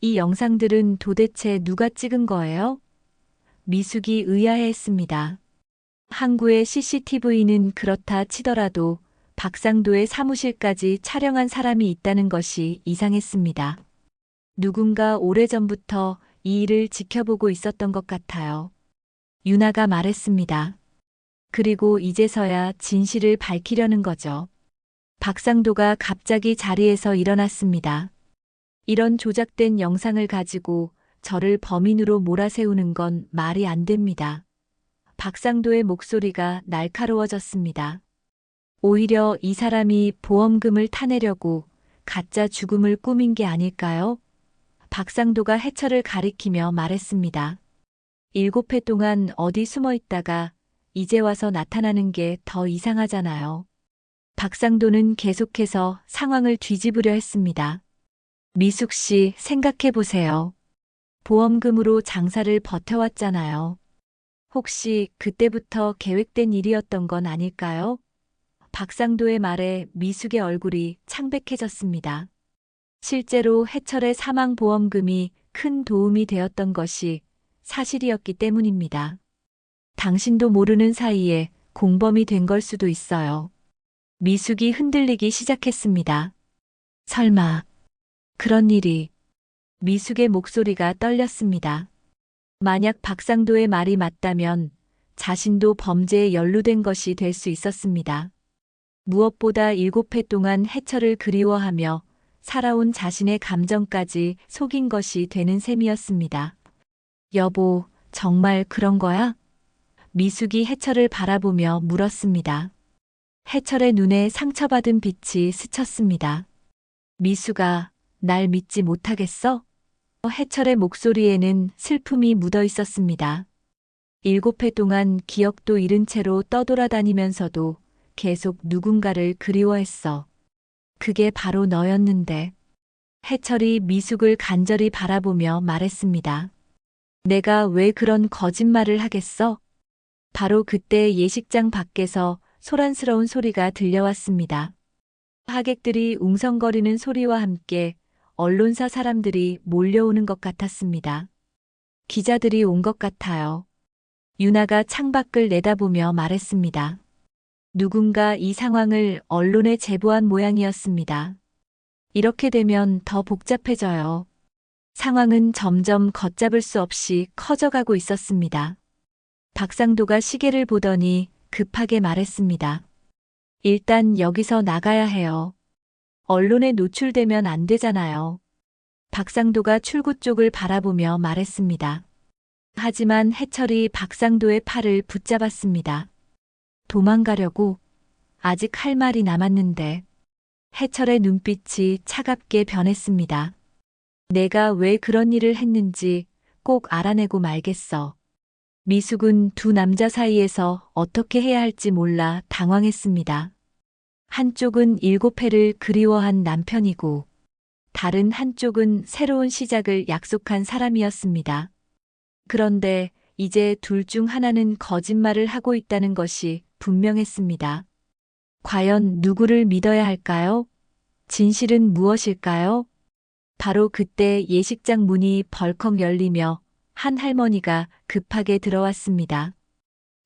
이 영상들은 도대체 누가 찍은 거예요? 미숙이 의아해했습니다. 항구의 CCTV는 그렇다 치더라도 박상도의 사무실까지 촬영한 사람이 있다는 것이 이상했습니다. 누군가 오래전부터 이 일을 지켜보고 있었던 것 같아요. 유나가 말했습니다. 그리고 이제서야 진실을 밝히려는 거죠. 박상도가 갑자기 자리에서 일어났습니다. 이런 조작된 영상을 가지고 저를 범인으로 몰아세우는 건 말이 안 됩니다. 박상도의 목소리가 날카로워졌습니다. 오히려 이 사람이 보험금을 타내려고 가짜 죽음을 꾸민 게 아닐까요? 박상도가 해철을 가리키며 말했습니다. 7회 동안 어디 숨어 있다가 이제 와서 나타나는 게 더 이상하잖아요. 박상도는 계속해서 상황을 뒤집으려 했습니다. 미숙 씨, 생각해 보세요. 보험금으로 장사를 버텨왔잖아요. 혹시 그때부터 계획된 일이었던 건 아닐까요? 박상도의 말에 미숙의 얼굴이 창백해졌습니다. 실제로 해철의 사망보험금이 큰 도움이 되었던 것이 사실이었기 때문입니다. 당신도 모르는 사이에 공범이 된 걸 수도 있어요. 미숙이 흔들리기 시작했습니다. 설마 그런 일이... 미숙의 목소리가 떨렸습니다. 만약 박상도의 말이 맞다면 자신도 범죄에 연루된 것이 될 수 있었습니다. 무엇보다 7회 동안 해철을 그리워하며 살아온 자신의 감정까지 속인 것이 되는 셈이었습니다. 여보, 정말 그런 거야? 미숙이 해철을 바라보며 물었습니다. 해철의 눈에 상처받은 빛이 스쳤습니다. 미수가 날 믿지 못하겠어? 해철의 목소리에는 슬픔이 묻어 있었습니다. 7회 동안 기억도 잃은 채로 떠돌아다니면서도 계속 누군가를 그리워했어. 그게 바로 너였는데. 해철이 미숙을 간절히 바라보며 말했습니다. 내가 왜 그런 거짓말을 하겠어? 바로 그때 예식장 밖에서 소란스러운 소리가 들려왔습니다. 하객들이 웅성거리는 소리와 함께 언론사 사람들이 몰려오는 것 같았습니다. 기자들이 온 것 같아요. 유나가 창밖을 내다보며 말했습니다. 누군가 이 상황을 언론에 제보한 모양이었습니다. 이렇게 되면 더 복잡해져요. 상황은 점점 걷잡을 수 없이 커져가고 있었습니다. 박상도가 시계를 보더니 급하게 말했습니다. 일단 여기서 나가야 해요. 언론에 노출되면 안 되잖아요. 박상도가 출구 쪽을 바라보며 말했습니다. 하지만 해철이 박상도의 팔을 붙잡았습니다. 도망가려고? 아직 할 말이 남았는데. 해철의 눈빛이 차갑게 변했습니다. 내가 왜 그런 일을 했는지 꼭 알아내고 말겠어. 미숙은 두 남자 사이에서 어떻게 해야 할지 몰라 당황했습니다. 한쪽은 7회를 그리워한 남편이고 다른 한쪽은 새로운 시작을 약속한 사람이었습니다. 그런데 이제 둘 중 하나는 거짓말을 하고 있다는 것이 분명했습니다. 과연 누구를 믿어야 할까요? 진실은 무엇일까요? 바로 그때 예식장 문이 벌컥 열리며 한 할머니가 급하게 들어왔습니다.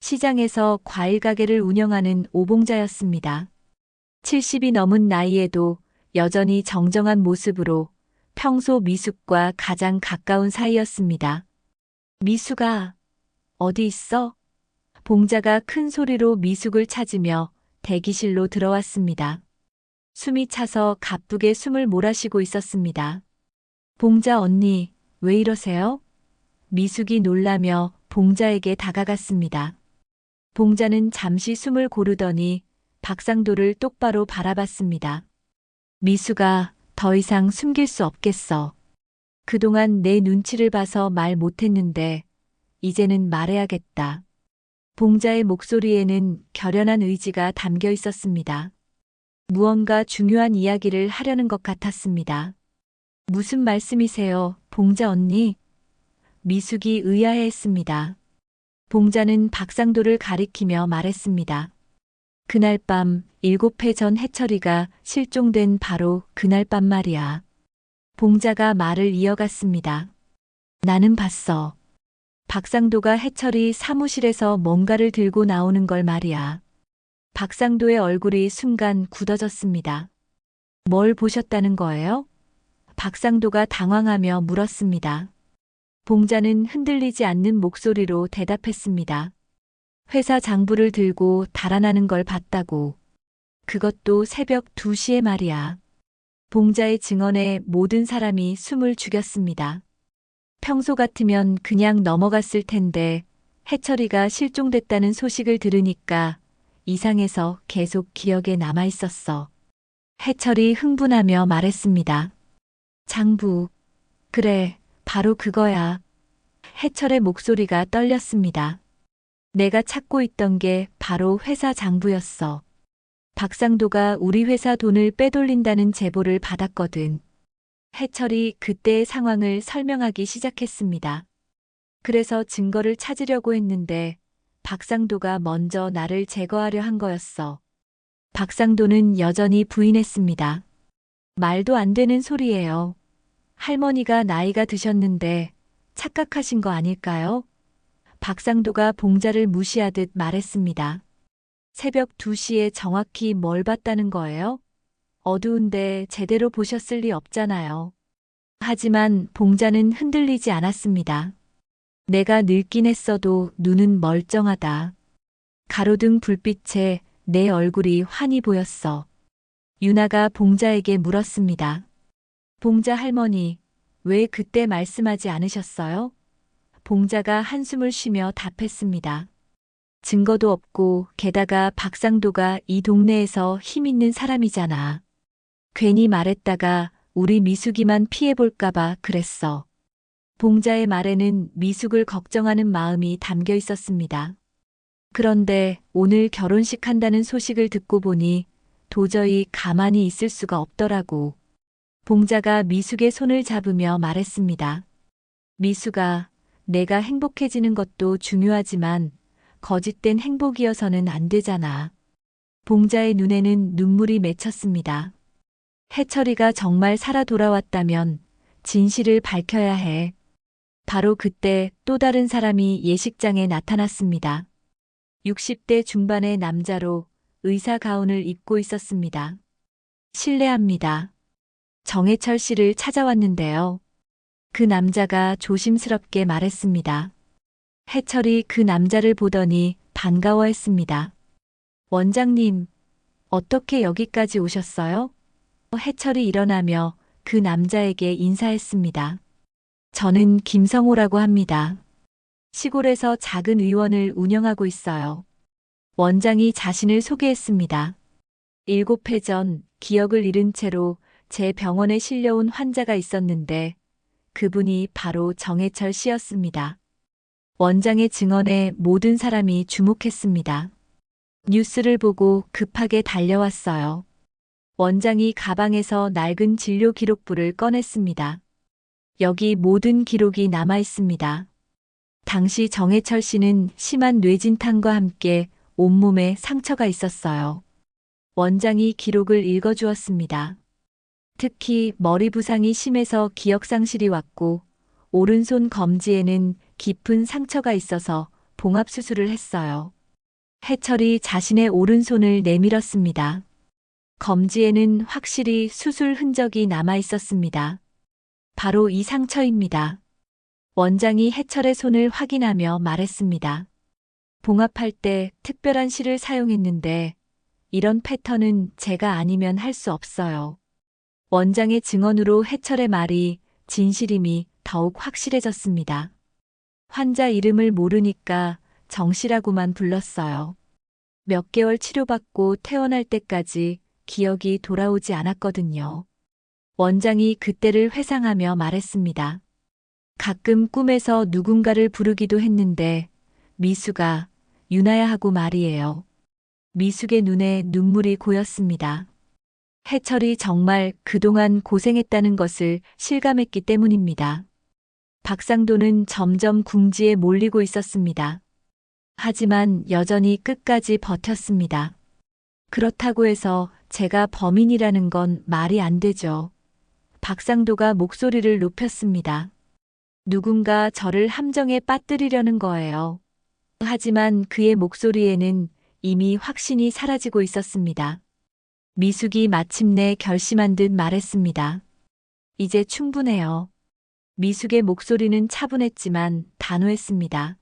시장에서 과일 가게를 운영하는 오봉자였습니다. 70이 넘은 나이에도 여전히 정정한 모습으로 평소 미숙과 가장 가까운 사이였습니다. 미숙아, 어디 있어? 봉자가 큰 소리로 미숙을 찾으며 대기실로 들어왔습니다. 숨이 차서 가쁘게 숨을 몰아쉬고 있었습니다. 봉자 언니, 왜 이러세요? 미숙이 놀라며 봉자에게 다가갔습니다. 봉자는 잠시 숨을 고르더니 박상도를 똑바로 바라봤습니다. 미숙아, 더 이상 숨길 수 없겠어. 그동안 내 눈치를 봐서 말 못했는데 이제는 말해야겠다. 봉자의 목소리에는 결연한 의지가 담겨 있었습니다. 무언가 중요한 이야기를 하려는 것 같았습니다. 무슨 말씀이세요, 봉자 언니? 미숙이 의아해했습니다. 봉자는 박상도를 가리키며 말했습니다. 그날 밤 7회 전 해철이가 실종된 바로 그날 밤 말이야. 봉자가 말을 이어갔습니다. 나는 봤어. 박상도가 해철이 사무실에서 뭔가를 들고 나오는 걸 말이야. 박상도의 얼굴이 순간 굳어졌습니다. 뭘 보셨다는 거예요? 박상도가 당황하며 물었습니다. 봉자는 흔들리지 않는 목소리로 대답했습니다. 회사 장부를 들고 달아나는 걸 봤다고. 그것도 새벽 2시에 말이야. 봉자의 증언에 모든 사람이 숨을 죽였습니다. 평소 같으면 그냥 넘어갔을 텐데 해철이가 실종됐다는 소식을 들으니까 이상해서 계속 기억에 남아 있었어. 해철이 흥분하며 말했습니다. 장부. 그래, 바로 그거야. 해철의 목소리가 떨렸습니다. 내가 찾고 있던 게 바로 회사 장부였어. 박상도가 우리 회사 돈을 빼돌린다는 제보를 받았거든. 해철이 그때의 상황을 설명하기 시작했습니다. 그래서 증거를 찾으려고 했는데 박상도가 먼저 나를 제거하려 한 거였어. 박상도는 여전히 부인했습니다. 말도 안 되는 소리예요. 할머니가 나이가 드셨는데 착각하신 거 아닐까요? 박상도가 봉자를 무시하듯 말했습니다. 새벽 2시에 정확히 뭘 봤다는 거예요? 어두운데 제대로 보셨을 리 없잖아요. 하지만 봉자는 흔들리지 않았습니다. 내가 늙긴 했어도 눈은 멀쩡하다. 가로등 불빛에 내 얼굴이 환히 보였어. 유나가 봉자에게 물었습니다. 봉자 할머니, 왜 그때 말씀하지 않으셨어요? 봉자가 한숨을 쉬며 답했습니다. 증거도 없고 게다가 박상도가 이 동네에서 힘 있는 사람이잖아. 괜히 말했다가 우리 미숙이만 피해볼까봐 그랬어. 봉자의 말에는 미숙을 걱정하는 마음이 담겨 있었습니다. 그런데 오늘 결혼식 한다는 소식을 듣고 보니 도저히 가만히 있을 수가 없더라고. 봉자가 미숙의 손을 잡으며 말했습니다. 미숙아, 내가 행복해지는 것도 중요하지만 거짓된 행복이어서는 안 되잖아. 봉자의 눈에는 눈물이 맺혔습니다. 해철이가 정말 살아 돌아왔다면 진실을 밝혀야 해. 바로 그때 또 다른 사람이 예식장에 나타났습니다. 60대 중반의 남자로 의사 가운을 입고 있었습니다. 실례합니다. 정해철 씨를 찾아왔는데요. 그 남자가 조심스럽게 말했습니다. 해철이 그 남자를 보더니 반가워했습니다. 원장님, 어떻게 여기까지 오셨어요? 해철이 일어나며 그 남자에게 인사했습니다. 저는 김성호라고 합니다. 시골에서 작은 의원을 운영하고 있어요. 원장이 자신을 소개했습니다. 7해 전 기억을 잃은 채로 제 병원에 실려온 환자가 있었는데 그분이 바로 정해철 씨였습니다. 원장의 증언에 모든 사람이 주목했습니다. 뉴스를 보고 급하게 달려왔어요. 원장이 가방에서 낡은 진료 기록부를 꺼냈습니다. 여기 모든 기록이 남아 있습니다. 당시 정해철 씨는 심한 뇌진탕과 함께 온몸에 상처가 있었어요. 원장이 기록을 읽어주었습니다. 특히 머리 부상이 심해서 기억상실이 왔고 오른손 검지에는 깊은 상처가 있어서 봉합수술을 했어요. 해철이 자신의 오른손을 내밀었습니다. 검지에는 확실히 수술 흔적이 남아 있었습니다. 바로 이 상처입니다. 원장이 해철의 손을 확인하며 말했습니다. 봉합할 때 특별한 실을 사용했는데 이런 패턴은 제가 아니면 할 수 없어요. 원장의 증언으로 해철의 말이 진실임이 더욱 확실해졌습니다. 환자 이름을 모르니까 정씨라고만 불렀어요. 몇 개월 치료받고 퇴원할 때까지 기억이 돌아오지 않았거든요. 원장이 그때를 회상하며 말했습니다. 가끔 꿈에서 누군가를 부르기도 했는데 미숙아, 유나야 하고 말이에요. 미숙의 눈에 눈물이 고였습니다. 해철이 정말 그동안 고생했다는 것을 실감했기 때문입니다. 박상도는 점점 궁지에 몰리고 있었습니다. 하지만 여전히 끝까지 버텼습니다. 그렇다고 해서 제가 범인이라는 건 말이 안 되죠. 박상도가 목소리를 높였습니다. 누군가 저를 함정에 빠뜨리려는 거예요. 하지만 그의 목소리에는 이미 확신이 사라지고 있었습니다. 미숙이 마침내 결심한 듯 말했습니다. 이제 충분해요. 미숙의 목소리는 차분했지만 단호했습니다.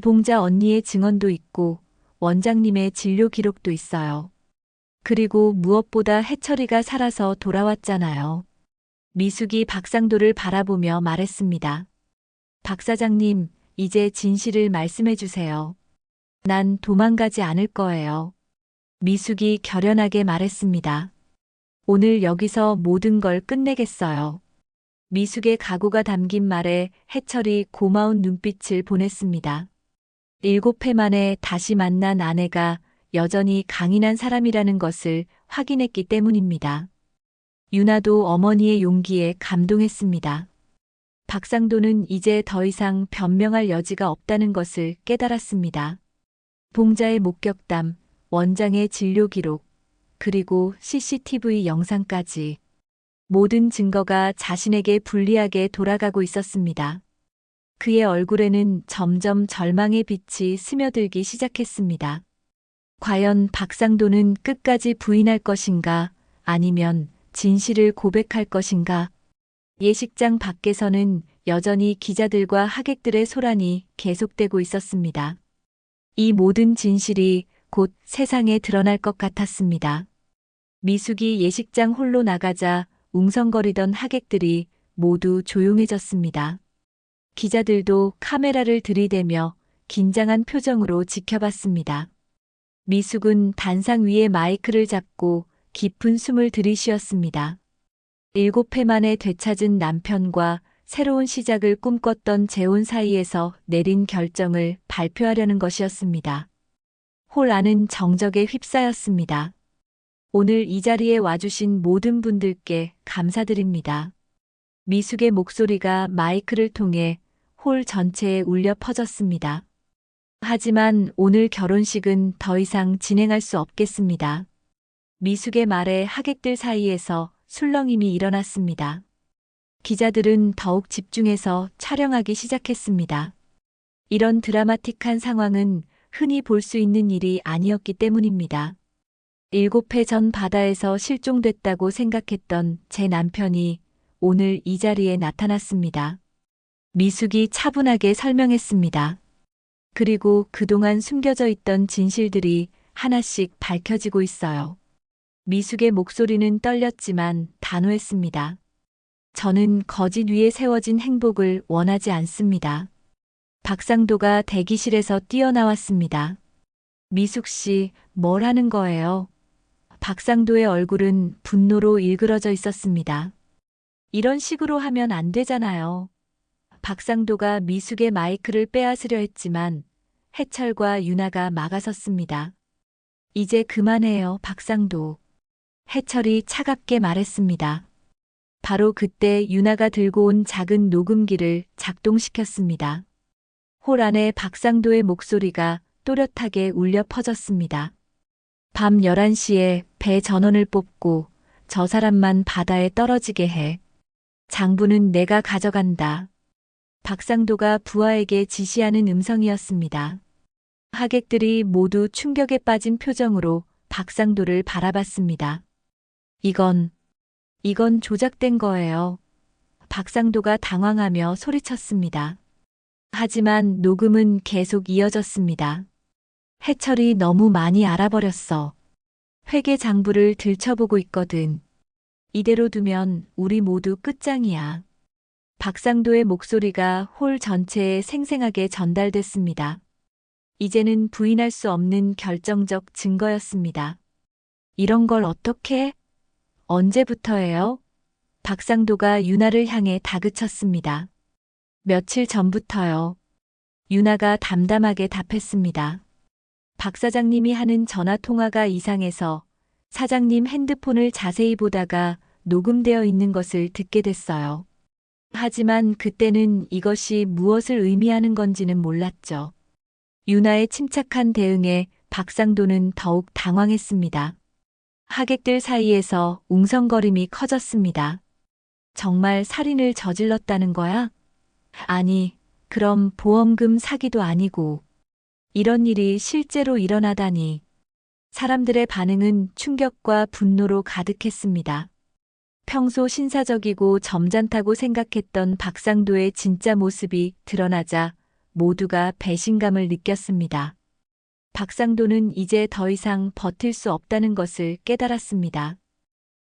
봉자 언니의 증언도 있고 원장님의 진료 기록도 있어요. 그리고 무엇보다 해철이가 살아서 돌아왔잖아요. 미숙이 박상도를 바라보며 말했습니다. 박 사장님, 이제 진실을 말씀해 주세요. 난 도망가지 않을 거예요. 미숙이 결연하게 말했습니다. 오늘 여기서 모든 걸 끝내겠어요. 미숙의 각오가 담긴 말에 해철이 고마운 눈빛을 보냈습니다. 7해 만에 다시 만난 아내가 여전히 강인한 사람이라는 것을 확인했기 때문입니다. 유나도 어머니의 용기에 감동했습니다. 박상도는 이제 더 이상 변명할 여지가 없다는 것을 깨달았습니다. 봉자의 목격담, 원장의 진료 기록, 그리고 CCTV 영상까지 모든 증거가 자신에게 불리하게 돌아가고 있었습니다. 그의 얼굴에는 점점 절망의 빛이 스며들기 시작했습니다. 과연 박상도는 끝까지 부인할 것인가, 아니면 진실을 고백할 것인가? 예식장 밖에서는 여전히 기자들과 하객들의 소란이 계속되고 있었습니다. 이 모든 진실이 곧 세상에 드러날 것 같았습니다. 미숙이 예식장 홀로 나가자 웅성거리던 하객들이 모두 조용해졌습니다. 기자들도 카메라를 들이대며 긴장한 표정으로 지켜봤습니다. 미숙은 단상 위에 마이크를 잡고 깊은 숨을 들이쉬었습니다. 7회 만에 되찾은 남편과 새로운 시작을 꿈꿨던 재혼 사이에서 내린 결정을 발표하려는 것이었습니다. 홀 안은 정적에 휩싸였습니다. 오늘 이 자리에 와주신 모든 분들께 감사드립니다. 미숙의 목소리가 마이크를 통해 홀 전체에 울려 퍼졌습니다. 하지만 오늘 결혼식은 더 이상 진행할 수 없겠습니다. 미숙의 말에 하객들 사이에서 술렁임이 일어났습니다. 기자들은 더욱 집중해서 촬영하기 시작했습니다. 이런 드라마틱한 상황은 흔히 볼 수 있는 일이 아니었기 때문입니다. 7회 전 바다에서 실종됐다고 생각했던 제 남편이 오늘 이 자리에 나타났습니다. 미숙이 차분하게 설명했습니다. 그리고 그동안 숨겨져 있던 진실들이 하나씩 밝혀지고 있어요. 미숙의 목소리는 떨렸지만 단호했습니다. 저는 거짓 위에 세워진 행복을 원하지 않습니다. 박상도가 대기실에서 뛰어나왔습니다. 미숙 씨, 뭘 하는 거예요? 박상도의 얼굴은 분노로 일그러져 있었습니다. 이런 식으로 하면 안 되잖아요. 박상도가 미숙의 마이크를 빼앗으려 했지만 해철과 유나가 막아섰습니다. 이제 그만해요, 박상도. 해철이 차갑게 말했습니다. 바로 그때 유나가 들고 온 작은 녹음기를 작동시켰습니다. 홀 안에 박상도의 목소리가 또렷하게 울려 퍼졌습니다. 밤 11시에 배 전원을 뽑고 저 사람만 바다에 떨어지게 해. 장부는 내가 가져간다. 박상도가 부하에게 지시하는 음성이었습니다. 하객들이 모두 충격에 빠진 표정으로 박상도를 바라봤습니다. 이건 조작된 거예요. 박상도가 당황하며 소리쳤습니다. 하지만 녹음은 계속 이어졌습니다. 해철이 너무 많이 알아버렸어. 회계 장부를 들춰보고 있거든. 이대로 두면 우리 모두 끝장이야. 박상도의 목소리가 홀 전체에 생생하게 전달됐습니다. 이제는 부인할 수 없는 결정적 증거였습니다. 이런 걸 어떻게? 언제부터예요? 박상도가 유나를 향해 다그쳤습니다. 며칠 전부터요. 유나가 담담하게 답했습니다. 박 사장님이 하는 전화 통화가 이상해서 사장님 핸드폰을 자세히 보다가 녹음되어 있는 것을 듣게 됐어요. 하지만 그때는 이것이 무엇을 의미하는 건지는 몰랐죠. 유나의 침착한 대응에 박상도는 더욱 당황했습니다. 하객들 사이에서 웅성거림이 커졌습니다. 정말 살인을 저질렀다는 거야? 아니, 그럼 보험금 사기도 아니고 이런 일이 실제로 일어나다니. 사람들의 반응은 충격과 분노로 가득했습니다. 평소 신사적이고 점잖다고 생각했던 박상도의 진짜 모습이 드러나자 모두가 배신감을 느꼈습니다. 박상도는 이제 더 이상 버틸 수 없다는 것을 깨달았습니다.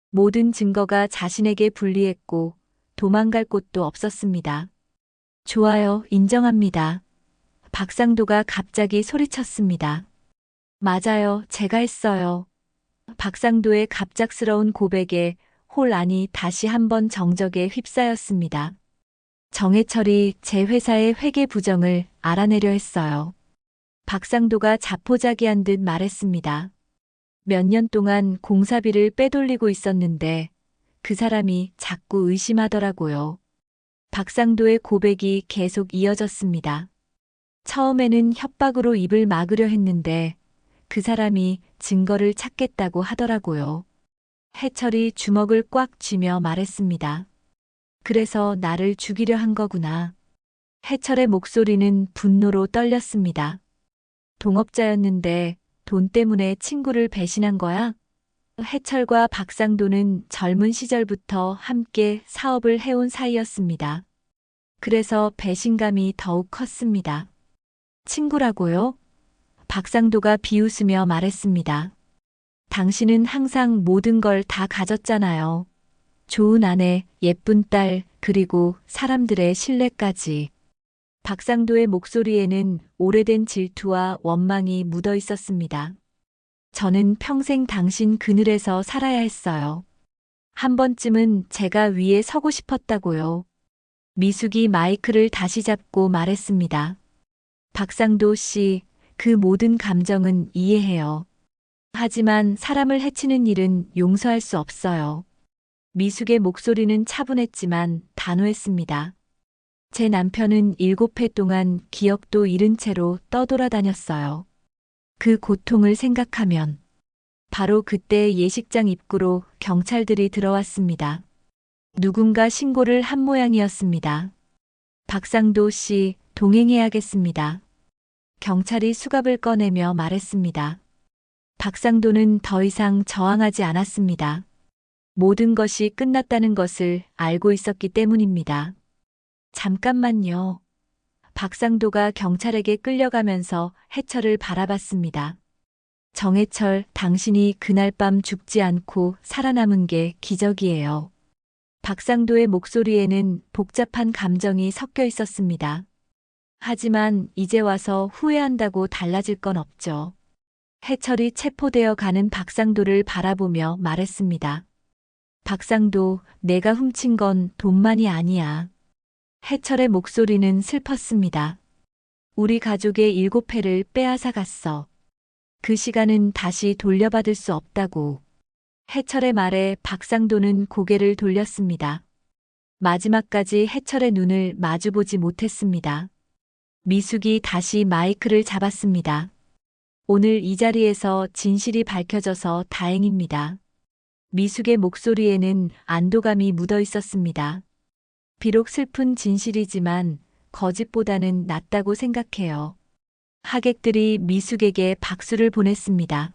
모든 증거가 자신에게 불리했고 도망갈 곳도 없었습니다. 좋아요, 인정합니다. 박상도가 갑자기 소리쳤습니다. 맞아요, 제가 했어요. 박상도의 갑작스러운 고백에 홀 안이 다시 한번 정적에 휩싸였습니다. 정해철이 제 회사의 회계 부정을 알아내려 했어요. 박상도가 자포자기한 듯 말했습니다. 몇 년 동안 공사비를 빼돌리고 있었는데 그 사람이 자꾸 의심하더라고요. 박상도의 고백이 계속 이어졌습니다. 처음에는 협박으로 입을 막으려 했는데 그 사람이 증거를 찾겠다고 하더라고요. 해철이 주먹을 꽉 쥐며 말했습니다. 그래서 나를 죽이려 한 거구나. 해철의 목소리는 분노로 떨렸습니다. 동업자였는데 돈 때문에 친구를 배신한 거야? 해철과 박상도는 젊은 시절부터 함께 사업을 해온 사이였습니다. 그래서 배신감이 더욱 컸습니다. 친구라고요? 박상도가 비웃으며 말했습니다. 당신은 항상 모든 걸 다 가졌잖아요. 좋은 아내, 예쁜 딸, 그리고 사람들의 신뢰까지. 박상도의 목소리에는 오래된 질투와 원망이 묻어 있었습니다. 저는 평생 당신 그늘에서 살아야 했어요. 한 번쯤은 제가 위에 서고 싶었다고요. 미숙이 마이크를 다시 잡고 말했습니다. 박상도 씨, 그 모든 감정은 이해해요. 하지만 사람을 해치는 일은 용서할 수 없어요. 미숙의 목소리는 차분했지만 단호했습니다. 제 남편은 7회 동안 기억도 잃은 채로 떠돌아다녔어요. 그 고통을 생각하면 바로 그때 예식장 입구로 경찰들이 들어왔습니다. 누군가 신고를 한 모양이었습니다. 박상도 씨, 동행해야겠습니다. 경찰이 수갑을 꺼내며 말했습니다. 박상도는 더 이상 저항하지 않았습니다. 모든 것이 끝났다는 것을 알고 있었기 때문입니다. 잠깐만요. 박상도가 경찰에게 끌려가면서 해철을 바라봤습니다. 정해철, 당신이 그날 밤 죽지 않고 살아남은 게 기적이에요. 박상도의 목소리에는 복잡한 감정이 섞여 있었습니다. 하지만 이제 와서 후회한다고 달라질 건 없죠. 해철이 체포되어 가는 박상도를 바라보며 말했습니다. 박상도, 내가 훔친 건 돈만이 아니야. 해철의 목소리는 슬펐습니다. 우리 가족의 7회를 빼앗아 갔어. 그 시간은 다시 돌려받을 수 없다고. 해철의 말에 박상도는 고개를 돌렸습니다. 마지막까지 해철의 눈을 마주보지 못했습니다. 미숙이 다시 마이크를 잡았습니다. 오늘 이 자리에서 진실이 밝혀져서 다행입니다. 미숙의 목소리에는 안도감이 묻어 있었습니다. 비록 슬픈 진실이지만 거짓보다는 낫다고 생각해요. 하객들이 미숙에게 박수를 보냈습니다.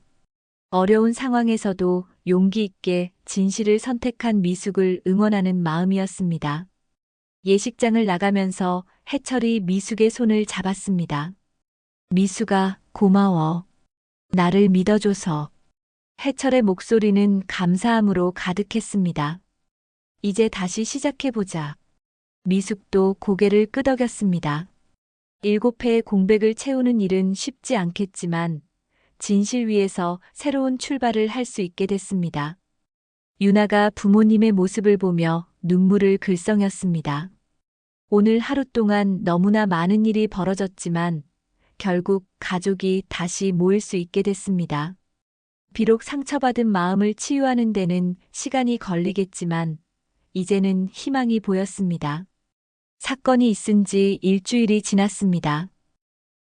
어려운 상황에서도 용기 있게 진실을 선택한 미숙을 응원하는 마음이었습니다. 예식장을 나가면서 해철이 미숙의 손을 잡았습니다. 미숙아, 고마워. 나를 믿어줘서. 해철의 목소리는 감사함으로 가득했습니다. 이제 다시 시작해보자. 미숙도 고개를 끄덕였습니다. 7회의 공백을 채우는 일은 쉽지 않겠지만 진실 위에서 새로운 출발을 할 수 있게 됐습니다. 유나가 부모님의 모습을 보며 눈물을 글썽였습니다. 오늘 하루 동안 너무나 많은 일이 벌어졌지만 결국 가족이 다시 모일 수 있게 됐습니다. 비록 상처받은 마음을 치유하는 데는 시간이 걸리겠지만 이제는 희망이 보였습니다. 사건이 있은 지 일주일이 지났습니다.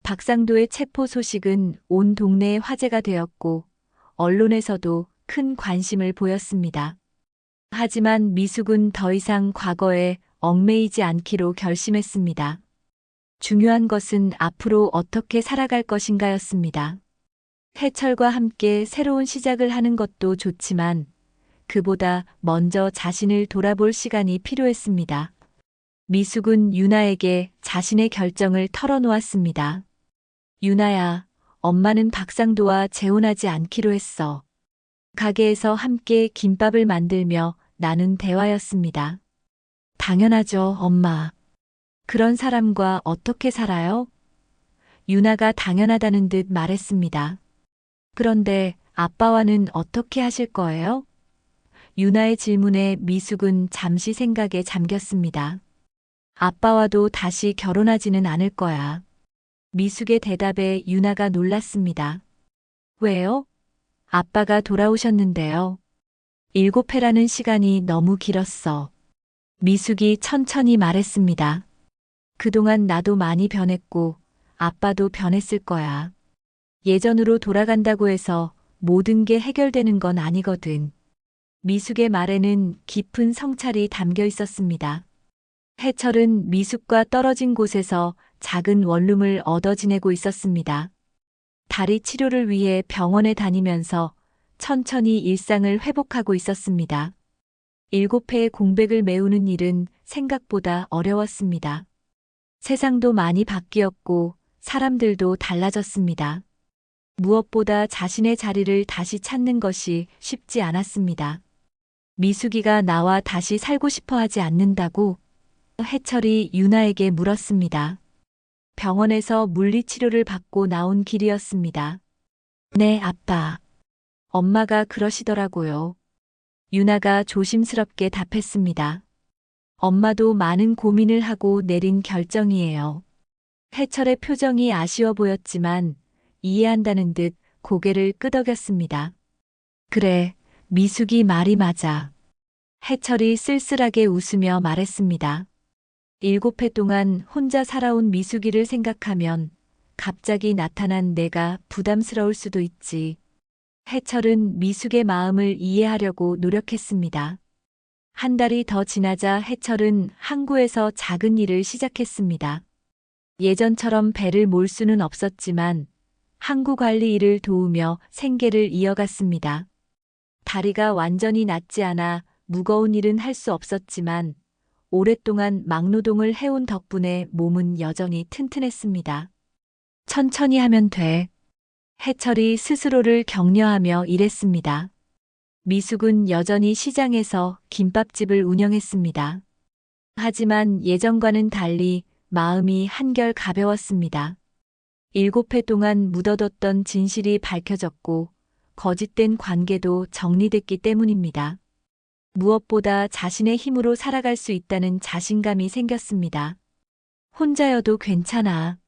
박상도의 체포 소식은 온 동네에 화제가 되었고 언론에서도 큰 관심을 보였습니다. 하지만 미숙은 더 이상 과거에 얽매이지 않기로 결심했습니다. 중요한 것은 앞으로 어떻게 살아갈 것인가였습니다. 해철과 함께 새로운 시작을 하는 것도 좋지만 그보다 먼저 자신을 돌아볼 시간이 필요했습니다. 미숙은 유나에게 자신의 결정을 털어놓았습니다. 유나야, 엄마는 박상도와 재혼하지 않기로 했어. 가게에서 함께 김밥을 만들며 나눈 대화였습니다. 당연하죠, 엄마. 그런 사람과 어떻게 살아요? 유나가 당연하다는 듯 말했습니다. 그런데 아빠와는 어떻게 하실 거예요? 유나의 질문에 미숙은 잠시 생각에 잠겼습니다. 아빠와도 다시 결혼하지는 않을 거야. 미숙의 대답에 유나가 놀랐습니다. 왜요? 아빠가 돌아오셨는데요. 7회라는 시간이 너무 길었어. 미숙이 천천히 말했습니다. 그동안 나도 많이 변했고 아빠도 변했을 거야. 예전으로 돌아간다고 해서 모든 게 해결되는 건 아니거든. 미숙의 말에는 깊은 성찰이 담겨 있었습니다. 해철은 미숙과 떨어진 곳에서 작은 원룸을 얻어 지내고 있었습니다. 다리 치료를 위해 병원에 다니면서 천천히 일상을 회복하고 있었습니다. 7회의 공백을 메우는 일은 생각보다 어려웠습니다. 세상도 많이 바뀌었고 사람들도 달라졌습니다. 무엇보다 자신의 자리를 다시 찾는 것이 쉽지 않았습니다. 미숙이가 나와 다시 살고 싶어 하지 않는다고? 해철이 유나에게 물었습니다. 병원에서 물리치료를 받고 나온 길이었습니다. 네, 아빠. 엄마가 그러시더라고요. 유나가 조심스럽게 답했습니다. 엄마도 많은 고민을 하고 내린 결정이에요. 해철의 표정이 아쉬워 보였지만 이해한다는 듯 고개를 끄덕였습니다. 그래, 미숙이 말이 맞아. 해철이 쓸쓸하게 웃으며 말했습니다. 7해 동안 혼자 살아온 미숙이를 생각하면 갑자기 나타난 내가 부담스러울 수도 있지. 해철은 미숙의 마음을 이해하려고 노력했습니다. 한 달이 더 지나자 해철은 항구에서 작은 일을 시작했습니다. 예전처럼 배를 몰 수는 없었지만 항구 관리 일을 도우며 생계를 이어갔습니다. 다리가 완전히 낫지 않아 무거운 일은 할 수 없었지만 오랫동안 막노동을 해온 덕분에 몸은 여전히 튼튼했습니다. 천천히 하면 돼. 해철이 스스로를 격려하며 일했습니다. 미숙은 여전히 시장에서 김밥집을 운영했습니다. 하지만 예전과는 달리 마음이 한결 가벼웠습니다. 7해 동안 묻어뒀던 진실이 밝혀졌고 거짓된 관계도 정리됐기 때문입니다. 무엇보다 자신의 힘으로 살아갈 수 있다는 자신감이 생겼습니다. 혼자여도 괜찮아.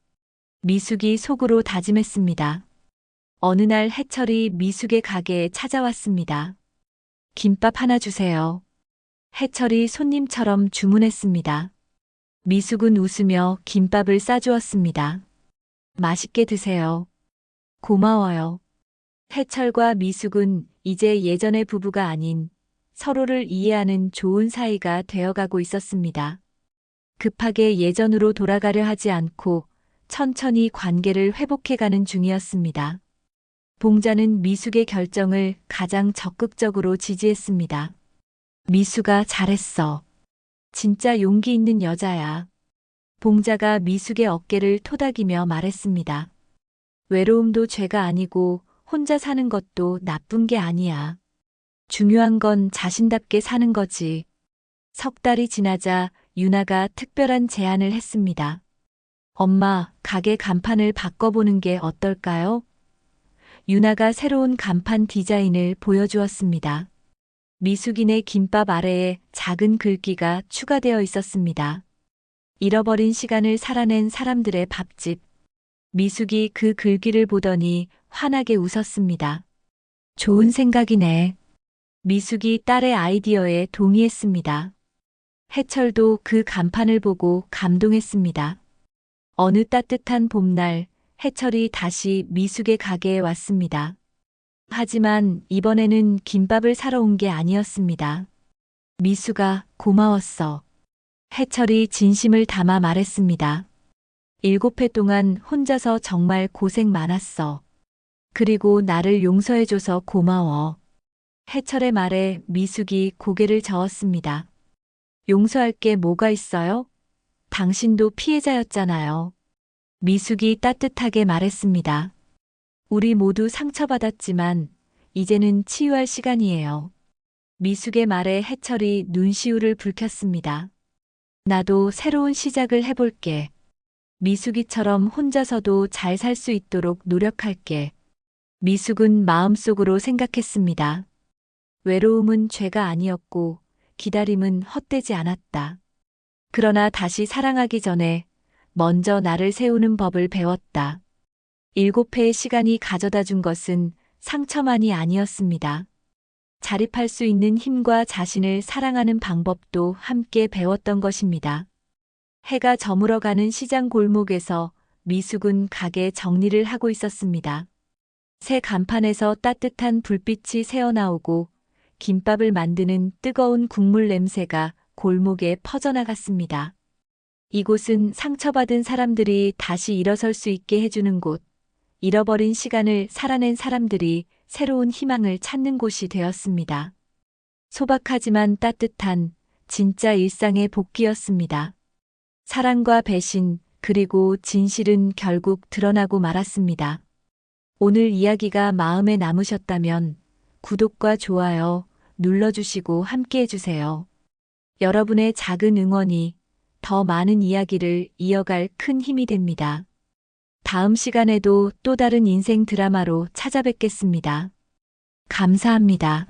미숙이 속으로 다짐했습니다. 어느 날 해철이 미숙의 가게에 찾아왔습니다. 김밥 하나 주세요. 해철이 손님처럼 주문했습니다. 미숙은 웃으며 김밥을 싸주었습니다. 맛있게 드세요. 고마워요. 해철과 미숙은 이제 예전의 부부가 아닌 서로를 이해하는 좋은 사이가 되어가고 있었습니다. 급하게 예전으로 돌아가려 하지 않고 천천히 관계를 회복해가는 중이었습니다. 봉자는 미숙의 결정을 가장 적극적으로 지지했습니다. 미숙아, 잘했어. 진짜 용기 있는 여자야. 봉자가 미숙의 어깨를 토닥이며 말했습니다. 외로움도 죄가 아니고 혼자 사는 것도 나쁜 게 아니야. 중요한 건 자신답게 사는 거지. 석 달이 지나자 유나가 특별한 제안을 했습니다. 엄마, 가게 간판을 바꿔보는 게 어떨까요? 유나가 새로운 간판 디자인을 보여주었습니다. 미숙인의 김밥 아래에 작은 글귀가 추가되어 있었습니다. 잃어버린 시간을 살아낸 사람들의 밥집. 미숙이 그 글귀를 보더니 환하게 웃었습니다. 좋은 생각이네. 미숙이 딸의 아이디어에 동의했습니다. 해철도 그 간판을 보고 감동했습니다. 어느 따뜻한 봄날, 해철이 다시 미숙의 가게에 왔습니다. 하지만 이번에는 김밥을 사러 온 게 아니었습니다. 미숙아, 고마웠어. 해철이 진심을 담아 말했습니다. 7해 동안 혼자서 정말 고생 많았어. 그리고 나를 용서해줘서 고마워. 해철의 말에 미숙이 고개를 저었습니다. 용서할 게 뭐가 있어요? 당신도 피해자였잖아요. 미숙이 따뜻하게 말했습니다. 우리 모두 상처받았지만 이제는 치유할 시간이에요. 미숙의 말에 해철이 눈시울을 붉혔습니다. 나도 새로운 시작을 해볼게. 미숙이처럼 혼자서도 잘 살 수 있도록 노력할게. 미숙은 마음속으로 생각했습니다. 외로움은 죄가 아니었고 기다림은 헛되지 않았다. 그러나 다시 사랑하기 전에 먼저 나를 세우는 법을 배웠다. 7회의 시간이 가져다 준 것은 상처만이 아니었습니다. 자립할 수 있는 힘과 자신을 사랑하는 방법도 함께 배웠던 것입니다. 해가 저물어가는 시장 골목에서 미숙은 가게 정리를 하고 있었습니다. 새 간판에서 따뜻한 불빛이 새어나오고 김밥을 만드는 뜨거운 국물 냄새가 골목에 퍼져나갔습니다. 이곳은 상처받은 사람들이 다시 일어설 수 있게 해주는 곳, 잃어버린 시간을 살아낸 사람들이 새로운 희망을 찾는 곳이 되었습니다. 소박하지만 따뜻한 진짜 일상의 복귀였습니다. 사랑과 배신, 그리고 진실은 결국 드러나고 말았습니다. 오늘 이야기가 마음에 남으셨다면 구독과 좋아요 눌러주시고 함께 해주세요. 여러분의 작은 응원이 더 많은 이야기를 이어갈 큰 힘이 됩니다. 다음 시간에도 또 다른 인생 드라마로 찾아뵙겠습니다. 감사합니다.